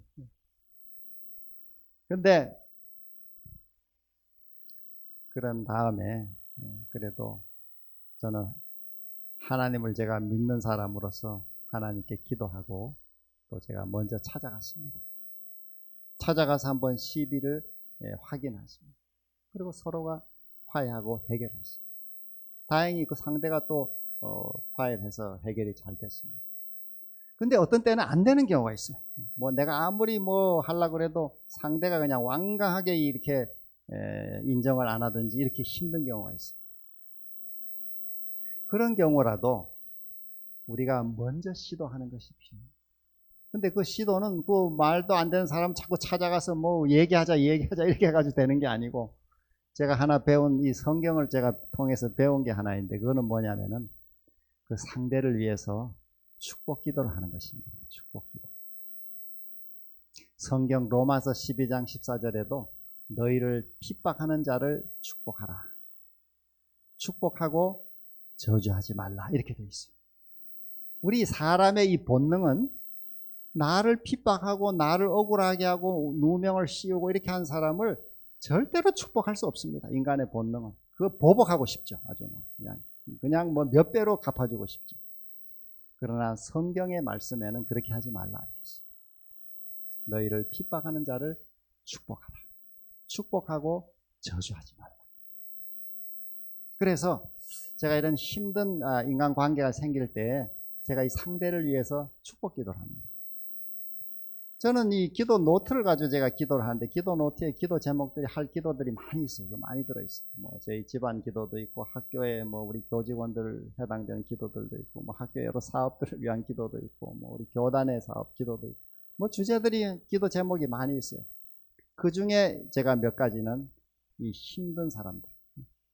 근데 그런 다음에 그래도 저는 하나님을 제가 믿는 사람으로서 하나님께 기도하고 또 제가 먼저 찾아갔습니다. 찾아가서 한번 시비를 확인했습니다. 그리고 서로가 화해하고 해결했습니다. 다행히 그 상대가 또 화해를 해서 해결이 잘 됐습니다. 근데 어떤 때는 안 되는 경우가 있어요. 뭐 내가 아무리 뭐 하려고 그래도 상대가 그냥 완강하게 이렇게 인정을 안 하든지 이렇게 힘든 경우가 있어요. 그런 경우라도 우리가 먼저 시도하는 것이 필요해요. 근데 그 시도는 그 말도 안 되는 사람 자꾸 찾아가서 뭐 얘기하자 이렇게 해가지고 되는 게 아니고, 제가 하나 배운 이 성경을 제가 통해서 배운 게 하나 있는데, 그거는 뭐냐면은 그 상대를 위해서 축복 기도를 하는 것입니다. 축복 기도. 성경 로마서 12장 14절에도 너희를 핍박하는 자를 축복하라, 축복하고 저주하지 말라, 이렇게 되어 있어요. 우리 사람의 이 본능은 나를 핍박하고 나를 억울하게 하고 누명을 씌우고 이렇게 한 사람을 절대로 축복할 수 없습니다. 인간의 본능은. 그거 보복하고 싶죠. 아주 그냥 뭐 몇 배로 갚아주고 싶죠. 그러나 성경의 말씀에는 그렇게 하지 말라 이랬어요. 너희를 핍박하는 자를 축복하라, 축복하고 저주하지 말라. 그래서 제가 이런 힘든 인간관계가 생길 때 제가 이 상대를 위해서 축복 기도를 합니다. 저는 이 기도 노트를 가지고 제가 기도를 하는데, 기도 노트에 기도 제목들이 할 기도들이 많이 있어요. 많이 들어있어요. 뭐 저희 집안 기도도 있고, 학교에 뭐 우리 교직원들 해당되는 기도들도 있고, 뭐 학교 여러 사업들을 위한 기도도 있고, 뭐 우리 교단의 사업 기도도 있고, 뭐 주제들이 기도 제목이 많이 있어요. 그 중에 제가 몇 가지는 이 힘든 사람들.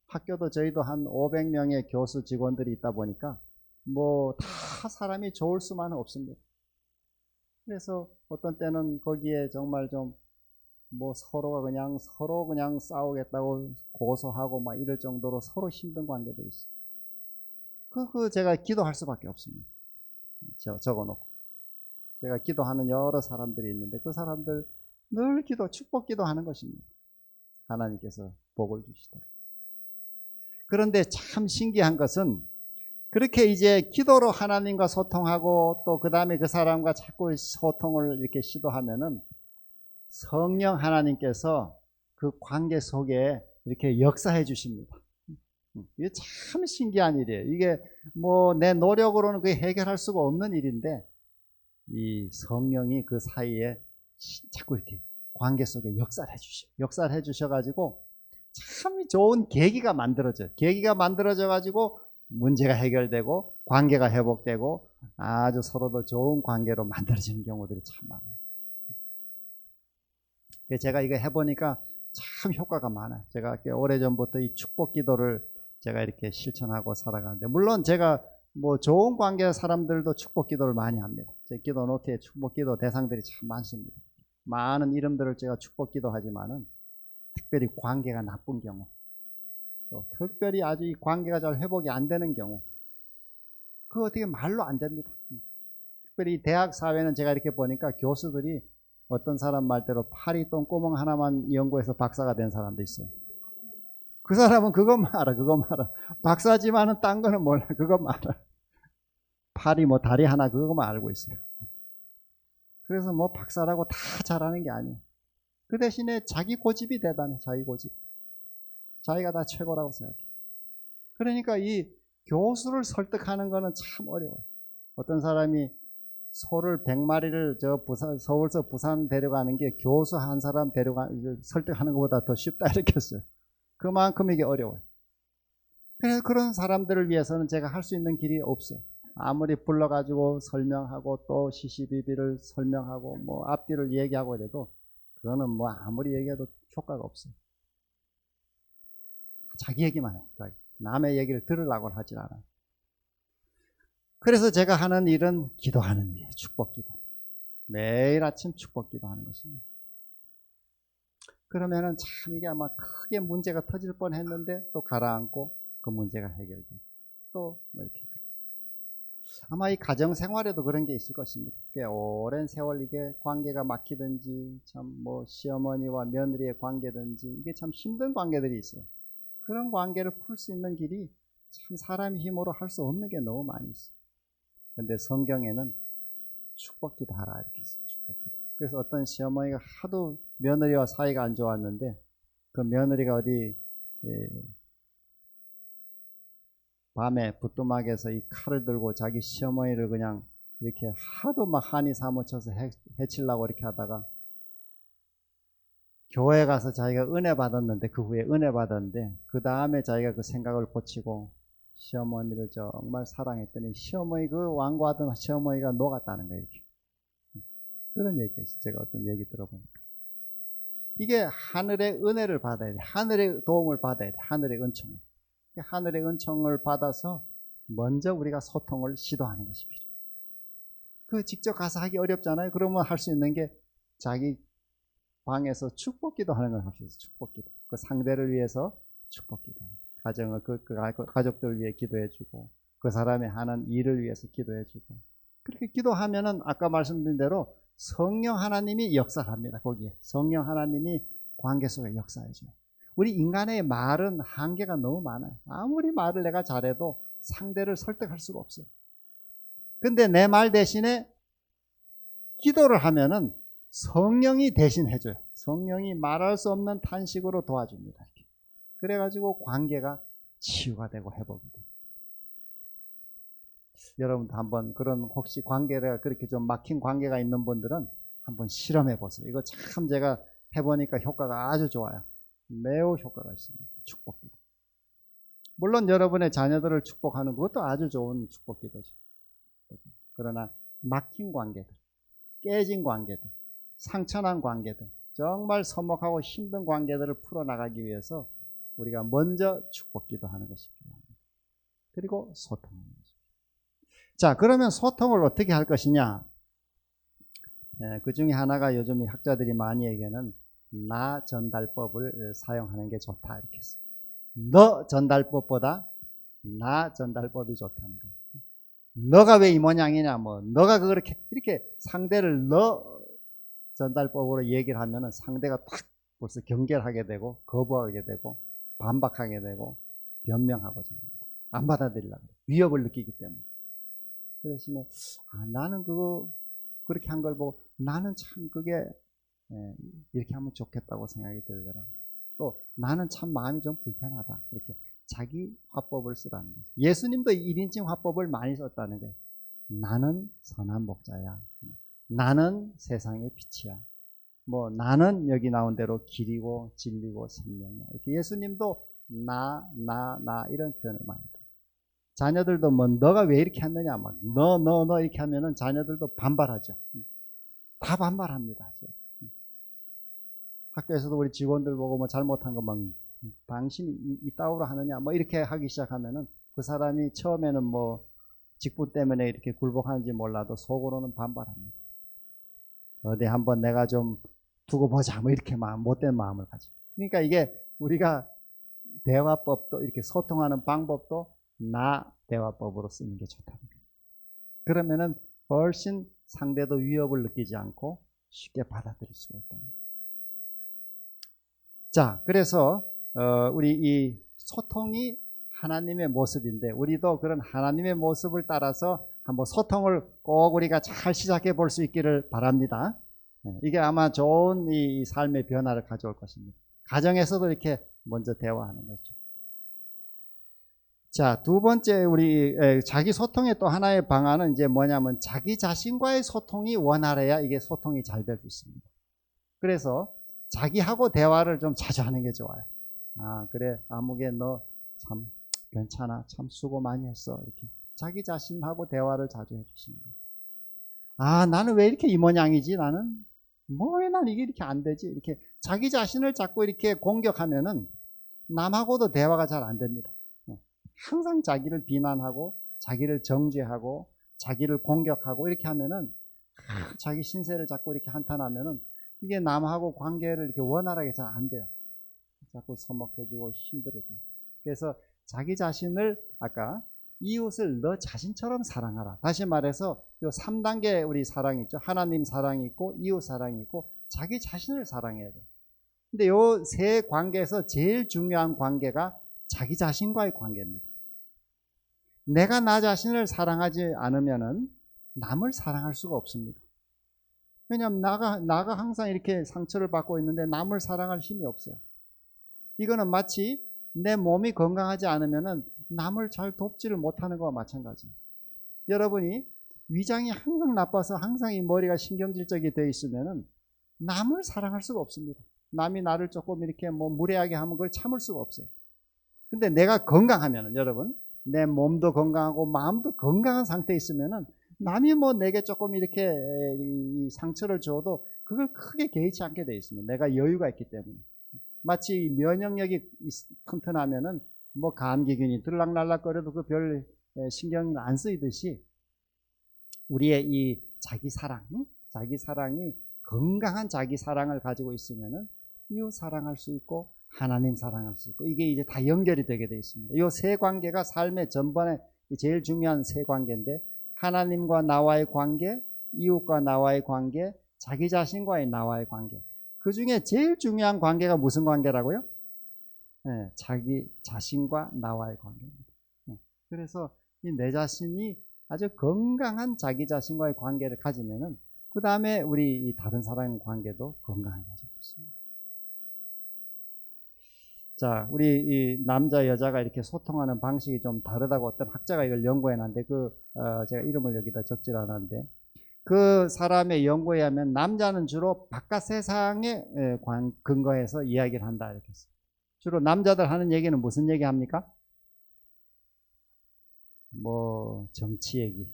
학교도 저희도 한 500명의 교수 직원들이 있다 보니까 뭐 다 사람이 좋을 수만은 없습니다. 그래서 어떤 때는 거기에 정말 좀 뭐 서로 그냥 싸우겠다고 고소하고 막 이럴 정도로 서로 힘든 관계도 있어요. 그 제가 기도할 수밖에 없습니다. 적어놓고 제가 기도하는 여러 사람들이 있는데 그 사람들 늘 축복 기도하는 것입니다. 하나님께서 복을 주시도록. 그런데 참 신기한 것은, 그렇게 이제 기도로 하나님과 소통하고 또 그 다음에 그 사람과 자꾸 소통을 이렇게 시도하면은 성령 하나님께서 그 관계 속에 이렇게 역사해 주십니다. 이게 참 신기한 일이에요. 이게 뭐 내 노력으로는 그게 해결할 수가 없는 일인데, 이 성령이 그 사이에 자꾸 이렇게 관계 속에 역사를 해 주셔가지고 참 좋은 계기가 만들어져요. 계기가 만들어져 가지고 문제가 해결되고 관계가 회복되고 아주 서로도 좋은 관계로 만들어지는 경우들이 참 많아요. 제가 이거 해보니까 참 효과가 많아요. 제가 오래전부터 이 축복 기도를 제가 이렇게 실천하고 살아가는데, 물론 제가 뭐 좋은 관계 사람들도 축복 기도를 많이 합니다. 제 기도 노트에 축복 기도 대상들이 참 많습니다. 많은 이름들을 제가 축복 기도하지만은 특별히 관계가 나쁜 경우, 또 특별히 아주 이 관계가 잘 회복이 안 되는 경우, 그거 어떻게 말로 안 됩니다. 특별히 대학 사회는 제가 이렇게 보니까 교수들이 어떤 사람 말대로 파리 똥구멍 하나만 연구해서 박사가 된 사람도 있어요. 그 사람은 그것만 알아, 그것만 알아. 박사지만은 딴 거는 몰라, 그것만 알아. 파리 뭐 다리 하나 그것만 알고 있어요. 그래서 뭐 박사라고 다 잘하는 게 아니에요. 그 대신에 자기 고집이 대단해, 자기 고집. 자기가 다 최고라고 생각해. 그러니까 이 교수를 설득하는 거는 참 어려워요. 어떤 사람이 소를 100마리를 서울서 부산 데려가는 게 교수 한 사람 설득하는 것보다 더 쉽다 이렇게 했어요. 그만큼 이게 어려워요. 그래서 그런 사람들을 위해서는 제가 할 수 있는 길이 없어요. 아무리 불러가지고 설명하고 또 시시비비를 설명하고 뭐 앞뒤를 얘기하고 이래도 그거는 뭐 아무리 얘기해도 효과가 없어요. 자기 얘기만 해요. 남의 얘기를 들으려고는 하질 않아요. 그래서 제가 하는 일은 기도하는 일이에요. 축복 기도. 매일 아침 축복 기도하는 것입니다. 그러면은 참 이게 아마 크게 문제가 터질 뻔했는데 또 가라앉고 그 문제가 해결되고 또 뭐 이렇게 아마 이 가정 생활에도 그런 게 있을 것입니다. 꽤 오랜 세월 이게 관계가 막히든지 참 뭐 시어머니와 며느리의 관계든지 이게 참 힘든 관계들이 있어요. 그런 관계를 풀 수 있는 길이 참 사람의 힘으로 할 수 없는 게 너무 많이 있어요. 근데 성경에는 축복기도 하라 이렇게 했어요. 축복기도. 그래서 어떤 시어머니가 하도 며느리와 사이가 안 좋았는데 그 며느리가 어디 밤에 부뚜막에서 이 칼을 들고 자기 시어머니를 그냥 이렇게 하도 막 한이 사무쳐서 해치려고 이렇게 하다가 교회 가서 자기가 은혜 받았는데 그 후에 은혜 받았는데 그 다음에 자기가 그 생각을 고치고 시어머니를 정말 사랑했더니 시어머니 그 완고하던 시어머니가 녹았다는 거예요. 이렇게 그런 얘기가 있어요. 제가 어떤 얘기 들어보니까 이게 하늘의 은혜를 받아야 돼. 하늘의 도움을 받아야 돼. 하늘의 은총을. 하늘의 은총을 받아서 먼저 우리가 소통을 시도하는 것이 필요해요. 그 직접 가서 하기 어렵잖아요. 그러면 할 수 있는 게 자기 방에서 축복기도 하는 걸 할 수 있어요. 축복기도. 그 상대를 위해서 축복기도. 가정을 가족들을 위해 기도해주고 그 사람이 하는 일을 위해서 기도해주고 그렇게 기도하면은 아까 말씀드린 대로 성령 하나님이 역사합니다. 거기에 성령 하나님이 관계 속에 역사해줘요. 우리 인간의 말은 한계가 너무 많아요. 아무리 말을 내가 잘해도 상대를 설득할 수가 없어요. 근데 내 말 대신에 기도를 하면은 성령이 대신 해줘요. 성령이 말할 수 없는 탄식으로 도와줍니다. 이렇게. 그래가지고 관계가 치유가 되고 회복이 돼요. 여러분도 한번 그런 혹시 관계가 그렇게 좀 막힌 관계가 있는 분들은 한번 실험해 보세요. 이거 참 제가 해보니까 효과가 아주 좋아요. 매우 효과가 있습니다. 축복기도. 물론 여러분의 자녀들을 축복하는 것도 아주 좋은 축복기도죠. 그러나 막힌 관계들, 깨진 관계들, 상처난 관계들, 정말 서먹하고 힘든 관계들을 풀어나가기 위해서 우리가 먼저 축복기도 하는 것이 필요합니다. 그리고 소통하는 것입니다. 자, 그러면 소통을 어떻게 할 것이냐? 그 중에 하나가 요즘 학자들이 많이 얘기하는 나 전달법을 사용하는 게 좋다 이렇게 했어요. 너 전달법보다 나 전달법이 좋다는 거예요. 너가 왜 이 모양이냐, 뭐 너가 그렇게 이렇게 상대를 너 전달법으로 얘기를 하면은 상대가 딱 벌써 경계하게 되고 거부하게 되고 반박하게 되고 변명하고자 합니다. 안 받아들이려고 해요. 위협을 느끼기 때문에. 그 대신에 나는 그거 그렇게 한 걸 보고 나는 참 그게 이렇게 하면 좋겠다고 생각이 들더라. 또 나는 참 마음이 좀 불편하다. 이렇게 자기 화법을 쓰라는 거죠. 예수님도 1인칭 화법을 많이 썼다는 거예요. 나는 선한 목자야. 나는 세상의 빛이야. 뭐 나는 여기 나온 대로 길이고 진리고 생명이야. 이렇게 예수님도 나 이런 표현을 많이 해요. 자녀들도 뭐 너가 왜 이렇게 했느냐 막 너 이렇게 하면은 자녀들도 반발하죠. 다 반발합니다. 학교에서도 우리 직원들 보고 뭐 잘못한 거 막 당신이 이따위로 하느냐 뭐 이렇게 하기 시작하면은 그 사람이 처음에는 뭐 직분 때문에 이렇게 굴복하는지 몰라도 속으로는 반발합니다. 어디 한번 내가 좀 두고 보자 뭐 이렇게 못된 마음을 가지고. 그러니까 이게 우리가 대화법도 이렇게 소통하는 방법도 나 대화법으로 쓰는 게 좋다는 거예요. 그러면은 훨씬 상대도 위협을 느끼지 않고 쉽게 받아들일 수가 있다는 거예요. 자, 그래서 우리 이 소통이 하나님의 모습인데 우리도 그런 하나님의 모습을 따라서 한번 소통을 꼭 우리가 잘 시작해 볼 수 있기를 바랍니다. 이게 아마 좋은 이 삶의 변화를 가져올 것입니다. 가정에서도 이렇게 먼저 대화하는 거죠. 자, 두 번째 우리 자기 소통의 또 하나의 방안은 이제 뭐냐면 자기 자신과의 소통이 원활해야 이게 소통이 잘 될 수 있습니다. 그래서 자기하고 대화를 좀 자주 하는 게 좋아요. 아, 그래, 아무개 너 참 괜찮아, 참 수고 많이 했어. 이렇게 자기 자신하고 대화를 자주 해주시는 거예요. 아, 나는 왜 이렇게 이 모양이지? 나는 왜 난 이게 이렇게 안 되지? 이렇게 자기 자신을 자꾸 이렇게 공격하면은 남하고도 대화가 잘 안 됩니다. 항상 자기를 비난하고 자기를 정죄하고 자기를 공격하고 이렇게 하면은 자기 신세를 자꾸 이렇게 한탄하면은 이게 남하고 관계를 이렇게 원활하게 잘 안 돼요. 자꾸 서먹해지고 힘들어져요. 그래서 자기 자신을 아까 이웃을 너 자신처럼 사랑하라. 다시 말해서 요 3단계 우리 사랑이 있죠. 하나님 사랑이 있고 이웃 사랑이 있고 자기 자신을 사랑해야 돼요. 근데 요 세 관계에서 제일 중요한 관계가 자기 자신과의 관계입니다. 내가 나 자신을 사랑하지 않으면은 남을 사랑할 수가 없습니다. 왜냐하면 나가 항상 이렇게 상처를 받고 있는데 남을 사랑할 힘이 없어요. 이거는 마치 내 몸이 건강하지 않으면은 남을 잘 돕지를 못하는 것과 마찬가지예요. 여러분이 위장이 항상 나빠서 항상 이 머리가 신경질적이 되어 있으면은 남을 사랑할 수가 없습니다. 남이 나를 조금 이렇게 무례하게 하면 그걸 참을 수가 없어요. 근데 내가 건강하면은 여러분 내 몸도 건강하고 마음도 건강한 상태에 있으면은 남이 내게 조금 이렇게 이 상처를 줘도 그걸 크게 개의치 않게 되어 있습니다. 내가 여유가 있기 때문에. 마치 면역력이 튼튼하면은 감기균이 들락날락거려도 그 별 신경을 안 쓰이듯이 우리의 이 자기 사랑이 건강한 자기 사랑을 가지고 있으면은 이웃 사랑할 수 있고 하나님 사랑할 수 있고 이게 이제 다 연결이 되게 되어 있습니다. 이 세 관계가 삶의 전반에 제일 중요한 세 관계인데 하나님과 나와의 관계, 이웃과 나와의 관계, 자기 자신과의 나와의 관계. 그 중에 제일 중요한 관계가 무슨 관계라고요? 네, 자기 자신과 나와의 관계입니다. 네, 그래서 이 내 자신이 아주 건강한 자기 자신과의 관계를 가지면은 그 다음에 우리 이 다른 사람 관계도 건강하게 가질 수 있습니다. 자, 우리 이 남자 여자가 이렇게 소통하는 방식이 좀 다르다고 어떤 학자가 이걸 연구해 놨는데 제가 이름을 여기다 적질 않았는데 그 사람의 연구에 하면 남자는 주로 바깥 세상에 근거해서 이야기를 한다 이렇게 했어요. 주로 남자들 하는 얘기는 무슨 얘기 합니까? 정치 얘기,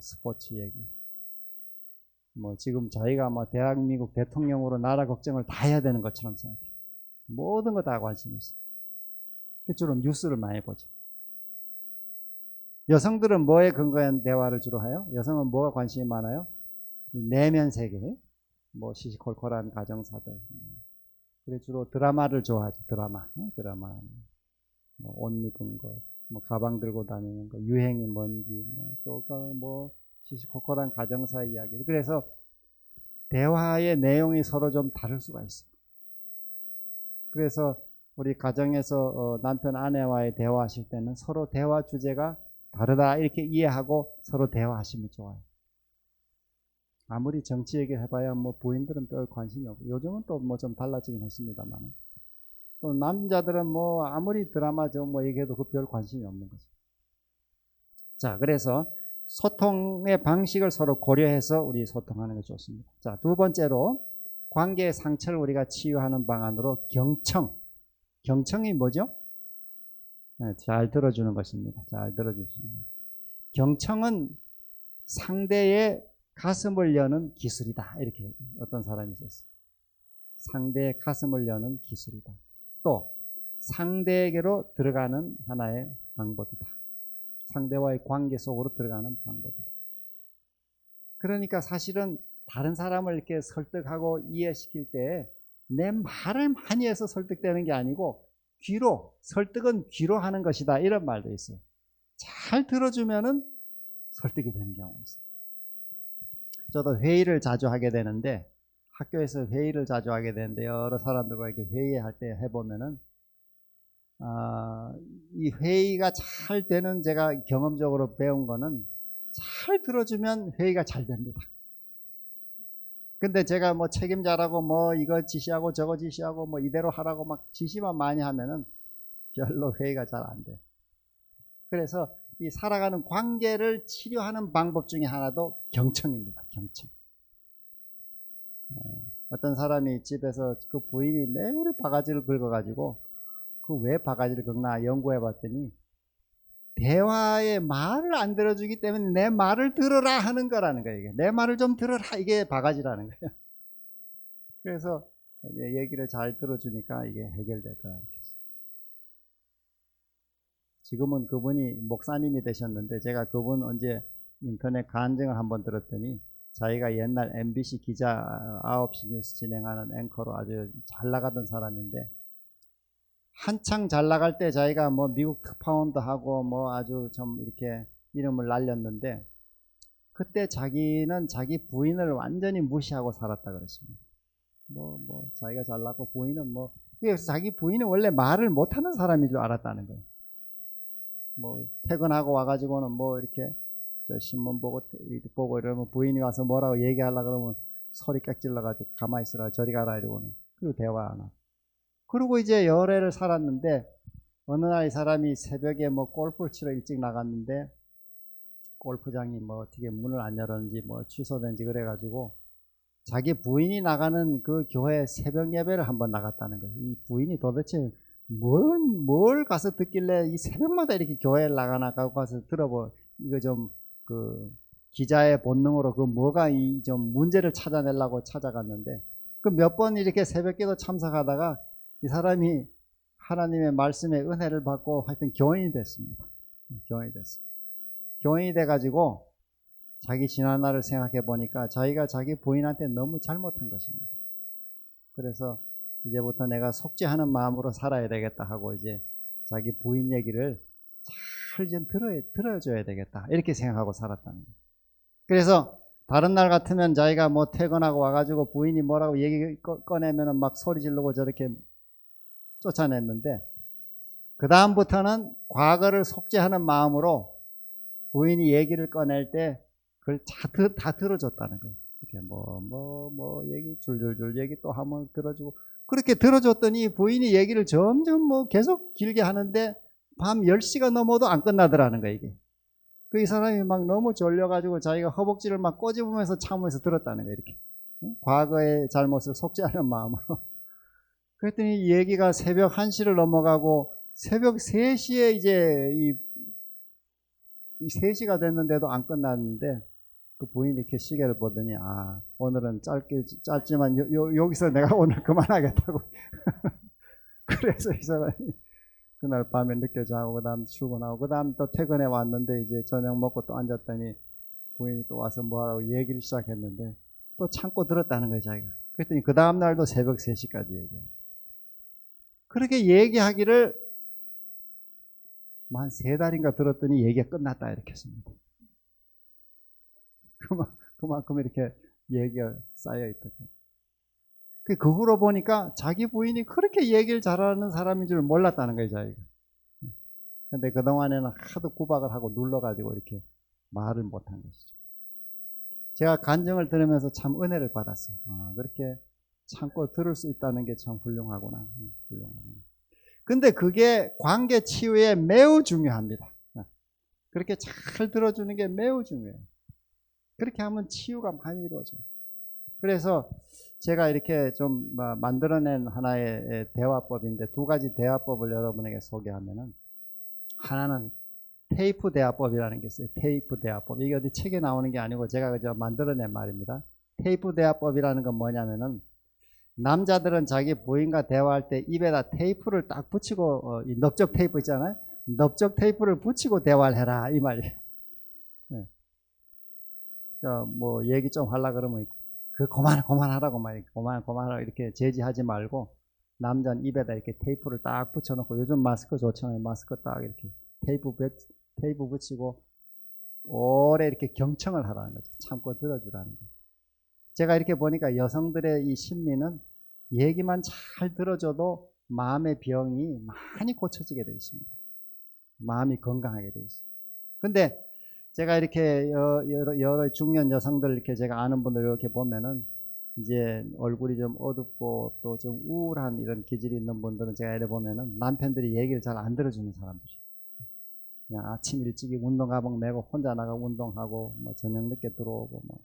스포츠 얘기. 지금 저희가 대한민국 대통령으로 나라 걱정을 다 해야 되는 것처럼 생각해요. 모든 거 다 관심 있어요. 주로 뉴스를 많이 보죠. 여성들은 뭐에 근거한 대화를 주로 해요? 여성은 뭐가 관심이 많아요? 내면 세계, 시시콜콜한 가정사들. 그래 주로 드라마를 좋아하죠. 드라마, 옷 입은 거, 가방 들고 다니는 거, 유행이 뭔지, 시시콜콜한 가정사 이야기. 그래서 대화의 내용이 서로 좀 다를 수가 있어요. 그래서 우리 가정에서 남편 아내와의 대화하실 때는 서로 대화 주제가 다르다 이렇게 이해하고 서로 대화하시면 좋아요. 아무리 정치 얘기를 해봐야 부인들은 별 관심이 없고 요즘은 또 좀 달라지긴 했습니다만 또 남자들은 아무리 드라마 얘기해도 그 별 관심이 없는 거죠. 자, 그래서 소통의 방식을 서로 고려해서 우리 소통하는 게 좋습니다. 자, 두 번째로 관계의 상처를 우리가 치유하는 방안으로 경청이 뭐죠? 네, 잘 들어주는 것입니다. 잘 들어주십니다. 경청은 상대의 가슴을 여는 기술이다. 이렇게 어떤 사람이 있었어요. 상대의 가슴을 여는 기술이다. 또 상대에게로 들어가는 하나의 방법이다. 상대와의 관계 속으로 들어가는 방법이다. 그러니까 사실은 다른 사람을 이렇게 설득하고 이해시킬 때 내 말을 많이 해서 설득되는 게 아니고 귀로, 설득은 귀로 하는 것이다, 이런 말도 있어요. 잘 들어주면은 설득이 되는 경우가 있어요. 저도 회의를 자주 하게 되는데, 학교에서 회의를 자주 하게 되는데 여러 사람들과 이렇게 회의할 때 해보면은 이 회의가 잘 되는, 제가 경험적으로 배운 거는 잘 들어주면 회의가 잘 됩니다. 근데 제가 뭐 책임자라고 뭐 이거 지시하고 저거 지시하고 뭐 이대로 하라고 막 지시만 많이 하면은 별로 회의가 잘 안 돼요. 그래서 이 살아가는 관계를 치료하는 방법 중에 하나도 경청입니다. 경청. 어떤 사람이 집에서 그 부인이 매일 바가지를 긁어가지고, 그 왜 바가지를 긁나 연구해 봤더니 대화의 말을 안 들어주기 때문에 내 말을 들어라 하는 거라는 거예요. 이게 내 말을 좀 들어라, 이게 바가지라는 거예요. 그래서 얘기를 잘 들어주니까 이게 해결되더라. 지금은 그분이 목사님이 되셨는데, 제가 그분 언제 인터넷 간증을 한번 들었더니 자기가 옛날 MBC 기자 9시 뉴스 진행하는 앵커로 아주 잘 나가던 사람인데, 한창 잘 나갈 때 자기가 뭐 미국 특파원도 하고 뭐 아주 좀 이렇게 이름을 날렸는데, 그때 자기는 자기 부인을 완전히 무시하고 살았다 그랬습니다. 자기가 잘났고 부인은 그래서 자기 부인은 원래 말을 못하는 사람인 줄 알았다는 거예요. 퇴근하고 와가지고는 이렇게 저 신문 보고 이러면 부인이 와서 뭐라고 얘기하려 그러면 소리 깍질러가지고 가만히 있으라, 저리 가라 이러고는, 그리고 대화 안 하고. 그리고 이제 열애를 살았는데, 어느 날 이 사람이 새벽에 골프를 치러 일찍 나갔는데 골프장이 어떻게 문을 안 열었는지 취소된지 그래가지고 자기 부인이 나가는 그 교회 새벽 예배를 한번 나갔다는 거예요. 이 부인이 도대체 뭘 가서 듣길래 이 새벽마다 이렇게 교회를 나가나 가서 들어보, 이거 좀 그 기자의 본능으로 그 뭐가 이 좀 문제를 찾아내려고 찾아갔는데, 그 몇 번 이렇게 새벽기도 참석하다가 이 사람이 하나님의 말씀에 은혜를 받고 하여튼 교인이 됐습니다. 교인이 됐어요. 교인이 돼가지고 자기 지난날을 생각해 보니까 자기가 자기 부인한테 너무 잘못한 것입니다. 그래서 이제부터 내가 속죄하는 마음으로 살아야 되겠다 하고 이제 자기 부인 얘기를 잘 좀 들어줘야 되겠다, 이렇게 생각하고 살았다는 거예요. 그래서 다른 날 같으면 자기가 퇴근하고 와가지고 부인이 뭐라고 얘기 꺼내면은 막 소리 지르고 저렇게 쫓아냈는데, 그 다음부터는 과거를 속죄하는 마음으로 부인이 얘기를 꺼낼 때 그걸 다 들어줬다는 거예요. 이렇게 얘기 줄줄줄 얘기 또 한번 들어주고, 그렇게 들어줬더니 부인이 얘기를 점점 계속 길게 하는데 밤 10시가 넘어도 안 끝나더라는 거예요, 이게. 이 사람이 막 너무 졸려가지고 자기가 허벅지를 막 꼬집으면서 참으면서 들었다는 거예요, 이렇게. 과거의 잘못을 속죄하는 마음으로. 그랬더니 이 얘기가 새벽 1시를 넘어가고 새벽 3시에 이제 이 3시가 됐는데도 안 끝났는데, 그 부인이 이렇게 시계를 보더니 오늘은 짧지만 여기서 내가 오늘 그만하겠다고. 그래서 이 사람이 그날 밤에 늦게 자고 그 다음 출근하고 그 다음 또 퇴근해 왔는데, 이제 저녁 먹고 또 앉았더니 부인이 또 와서 뭐하라고 얘기를 시작했는데 또 참고 들었다는 거예요, 자기가. 그랬더니 그 다음 날도 새벽 3시까지 얘기하고. 그렇게 얘기하기를 한 3달인가 들었더니 얘기가 끝났다, 이렇게 했습니다. 그만큼 이렇게 얘기가 쌓여있던 거예요. 그 후로 보니까 자기 부인이 그렇게 얘기를 잘하는 사람인 줄 몰랐다는 거예요, 자기가. 근데 그동안에는 하도 구박을 하고 눌러가지고 이렇게 말을 못한 것이죠. 제가 간증을 들으면서 참 은혜를 받았어요. 그렇게 참고 들을 수 있다는 게 참 훌륭하구나. 훌륭하구나. 근데 그게 관계 치유에 매우 중요합니다. 그렇게 잘 들어주는 게 매우 중요해요. 그렇게 하면 치유가 많이 이루어져요. 그래서 제가 이렇게 좀 만들어낸 하나의 대화법인데, 2가지 대화법을 여러분에게 소개하면은, 하나는 테이프 대화법이라는 게 있어요. 테이프 대화법. 이게 어디 책에 나오는 게 아니고 제가 그저 만들어낸 말입니다. 테이프 대화법이라는 건 뭐냐면은, 남자들은 자기 부인과 대화할 때 입에다 테이프를 딱 붙이고, 이 넓적 테이프 있잖아요. 넓적 테이프를 붙이고 대화를 해라 이 말이에요. 네. 뭐 얘기 좀 하려 그러면 그만하라고 말 그만하라 이렇게 제지하지 말고 남자는 입에다 이렇게 테이프를 딱 붙여놓고 요즘 마스크 좋잖아요. 마스크 딱 이렇게 테이프 붙이고 오래 이렇게 경청을 하라는 거죠. 참고 들어주라는 거죠. 제가 이렇게 보니까 여성들의 이 심리는 얘기만 잘 들어줘도 마음의 병이 많이 고쳐지게 되어 있습니다. 마음이 건강하게 되어 있어요. 근데 제가 이렇게 여러 중년 여성들 이렇게 제가 아는 분들 이렇게 보면은 이제 얼굴이 좀 어둡고 또 좀 우울한 이런 기질이 있는 분들은 제가 이래 보면은 남편들이 얘기를 잘 안 들어주는 사람들이 그냥 아침 일찍이 운동 가방 메고 혼자 나가 운동하고 뭐 저녁 늦게 들어오고 뭐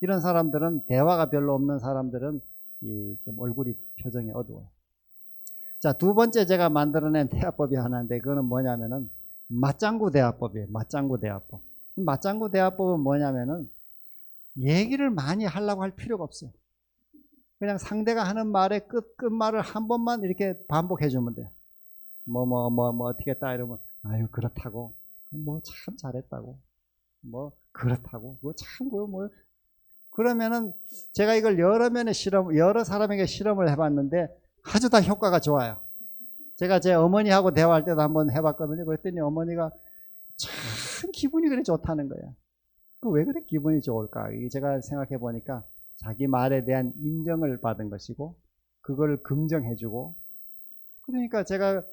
이런 사람들은 대화가 별로 없는 사람들은 이 좀 얼굴이 표정이 어두워요. 자, 두 번째 제가 만들어낸 대화법이 하나인데 그거는 뭐냐면은 맞장구 대화법이에요. 맞장구 대화법. 맞장구 대화법은 뭐냐면은 얘기를 많이 하려고 할 필요가 없어요. 그냥 상대가 하는 말의 끝말을 한 번만 이렇게 반복해 주면 돼요. 어떻게 했다 이러면 아유 그렇다고 뭐 참 잘했다고 뭐 그렇다고 뭐 참 뭐 그러면은 제가 이걸 여러 사람에게 실험을 해봤는데 아주 다 효과가 좋아요. 제가 제 어머니하고 대화할 때도 한번 해봤거든요. 그랬더니 어머니가 참 기분이 그래 좋다는 거예요. 왜 그래 기분이 좋을까? 제가 생각해 보니까 자기 말에 대한 인정을 받은 것이고 그걸 긍정해주고 그러니까 제가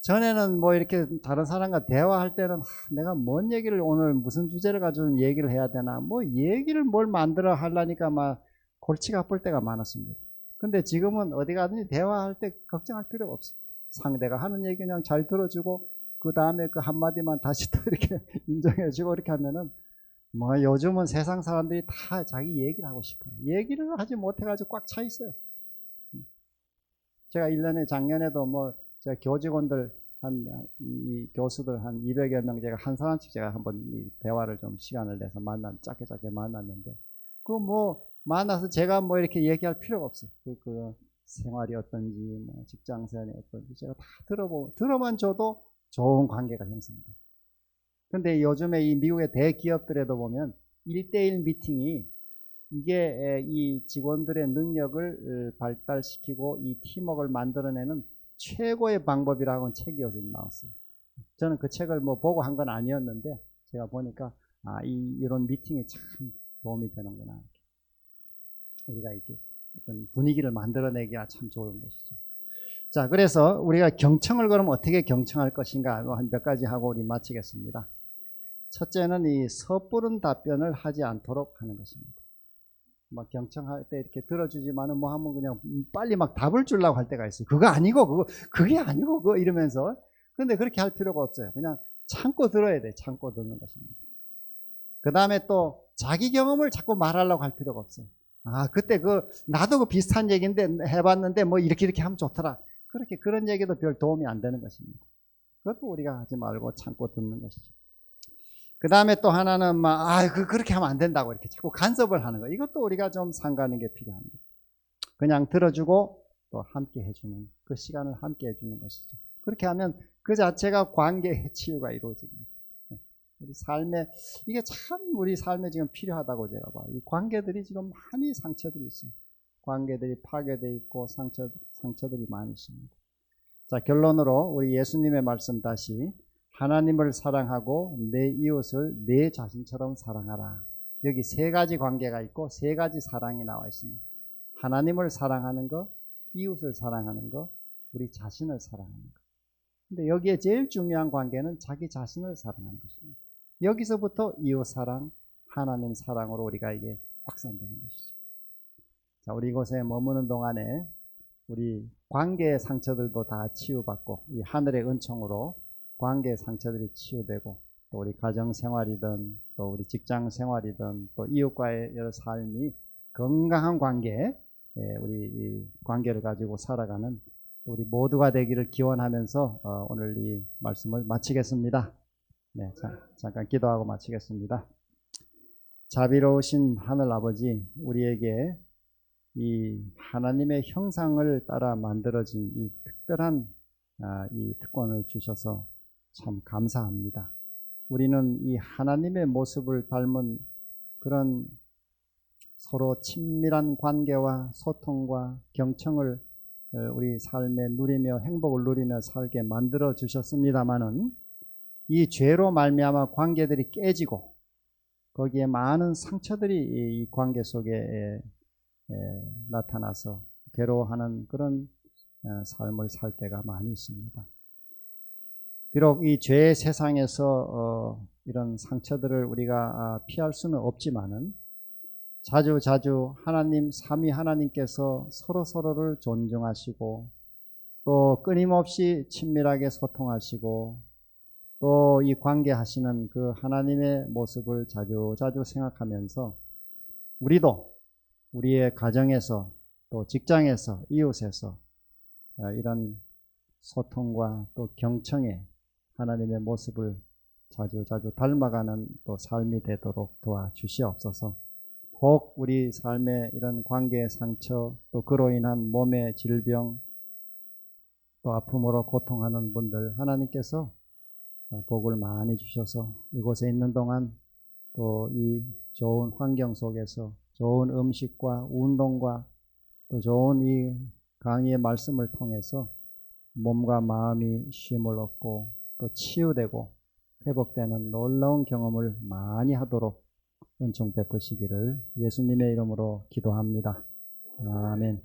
전에는 뭐 이렇게 다른 사람과 대화할 때는 내가 뭔 얘기를 오늘 무슨 주제를 가지고 얘기를 해야 되나 뭐 얘기를 뭘 만들어 하려니까 막 골치가 아플 때가 많았습니다. 근데 지금은 어디 가든지 대화할 때 걱정할 필요가 없어요. 상대가 하는 얘기 그냥 잘 들어주고 그 다음에 그 한마디만 다시 또 이렇게 인정해주고 이렇게 하면은 뭐 요즘은 세상 사람들이 다 자기 얘기를 하고 싶어요. 얘기를 하지 못해가지고 꽉 차 있어요. 제가 1년에 작년에도 뭐 제가 교직원들 이 교수들 한 200여 명 제가 한 사람씩 제가 한번 이 대화를 좀 시간을 내서 짧게 만났는데 그 뭐 만나서 제가 뭐 이렇게 얘기할 필요가 없어요. 그 생활이 어떤지 뭐 직장 생활이 어떤지 제가 다 들어만 줘도 좋은 관계가 형성돼요. 근데 요즘에 이 미국의 대기업들에도 보면 1대1 미팅이 이게 이 직원들의 능력을 발달시키고 이 팀워크를 만들어내는 최고의 방법이라고는 책이 요즘 나왔어요. 저는 그 책을 뭐 보고 한 건 아니었는데 제가 보니까 이런 미팅이 참 도움이 되는구나. 우리가 이렇게 어떤 분위기를 만들어내기가 참 좋은 것이죠. 자, 그래서 우리가 경청을 그럼 어떻게 경청할 것인가 한 몇 가지 하고 우리 마치겠습니다. 첫째는 이 섣부른 답변을 하지 않도록 하는 것입니다. 막 경청할 때 이렇게 들어주지만은 뭐 하면 그냥 빨리 막 답을 주려고 할 때가 있어요. 그게 아니고 그거 이러면서. 근데 그렇게 할 필요가 없어요. 그냥 참고 들어야 돼. 참고 듣는 것입니다. 그 다음에 또 자기 경험을 자꾸 말하려고 할 필요가 없어요. 그때 나도 그 비슷한 얘기인데 해봤는데 뭐 이렇게 하면 좋더라. 그런 얘기도 별 도움이 안 되는 것입니다. 그것도 우리가 하지 말고 참고 듣는 것이죠. 그 다음에 또 하나는 그렇게 하면 안 된다고 이렇게 자꾸 간섭을 하는 거. 이것도 우리가 좀 상가하는 게 필요합니다. 그냥 들어주고 또 함께 해주는, 그 시간을 함께 해주는 것이죠. 그렇게 하면 그 자체가 관계의 치유가 이루어집니다. 이게 참 우리 삶에 지금 필요하다고 제가 봐요. 이 관계들이 지금 많이 상처들이 있습니다. 관계들이 파괴되어 있고 상처들이 많이 있습니다. 자, 결론으로 우리 예수님의 말씀 다시 하나님을 사랑하고 내 이웃을 내 자신처럼 사랑하라. 여기 세 가지 관계가 있고 세 가지 사랑이 나와 있습니다. 하나님을 사랑하는 것, 이웃을 사랑하는 것, 우리 자신을 사랑하는 것. 근데 여기에 제일 중요한 관계는 자기 자신을 사랑하는 것입니다. 여기서부터 이웃 사랑, 하나님 사랑으로 우리가 이게 확산되는 것이죠. 자, 우리 이곳에 머무는 동안에 우리 관계의 상처들도 다 치유받고 이 하늘의 은총으로 관계의 상처들이 치유되고 또 우리 가정생활이든 또 우리 직장생활이든 또 이웃과의 여러 삶이 건강한 관계, 우리 이 관계를 가지고 살아가는 우리 모두가 되기를 기원하면서 오늘 이 말씀을 마치겠습니다. 네, 잠깐 기도하고 마치겠습니다. 자비로우신 하늘아버지, 우리에게 이 하나님의 형상을 따라 만들어진 이 특별한 이 특권을 주셔서 참 감사합니다. 우리는 이 하나님의 모습을 닮은 그런 서로 친밀한 관계와 소통과 경청을 우리 삶에 누리며 행복을 누리며 살게 만들어 주셨습니다마는 이 죄로 말미암아 관계들이 깨지고 거기에 많은 상처들이 이 관계 속에 나타나서 괴로워하는 그런 삶을 살 때가 많이 있습니다. 비록 이 죄의 세상에서 이런 상처들을 우리가 피할 수는 없지만은 자주 하나님 삼위 하나님께서 서로를 존중하시고 또 끊임없이 친밀하게 소통하시고 또 이 관계하시는 그 하나님의 모습을 자주 생각하면서 우리도 우리의 가정에서 또 직장에서 이웃에서 이런 소통과 또 경청에 하나님의 모습을 자주 닮아가는 또 삶이 되도록 도와주시옵소서. 혹 우리 삶의 이런 관계의 상처 또 그로 인한 몸의 질병 또 아픔으로 고통하는 분들 하나님께서 복을 많이 주셔서 이곳에 있는 동안 또 이 좋은 환경 속에서 좋은 음식과 운동과 또 좋은 이 강의의 말씀을 통해서 몸과 마음이 쉼을 얻고 또 치유되고 회복되는 놀라운 경험을 많이 하도록 은총 베푸시기를 예수님의 이름으로 기도합니다. 아멘.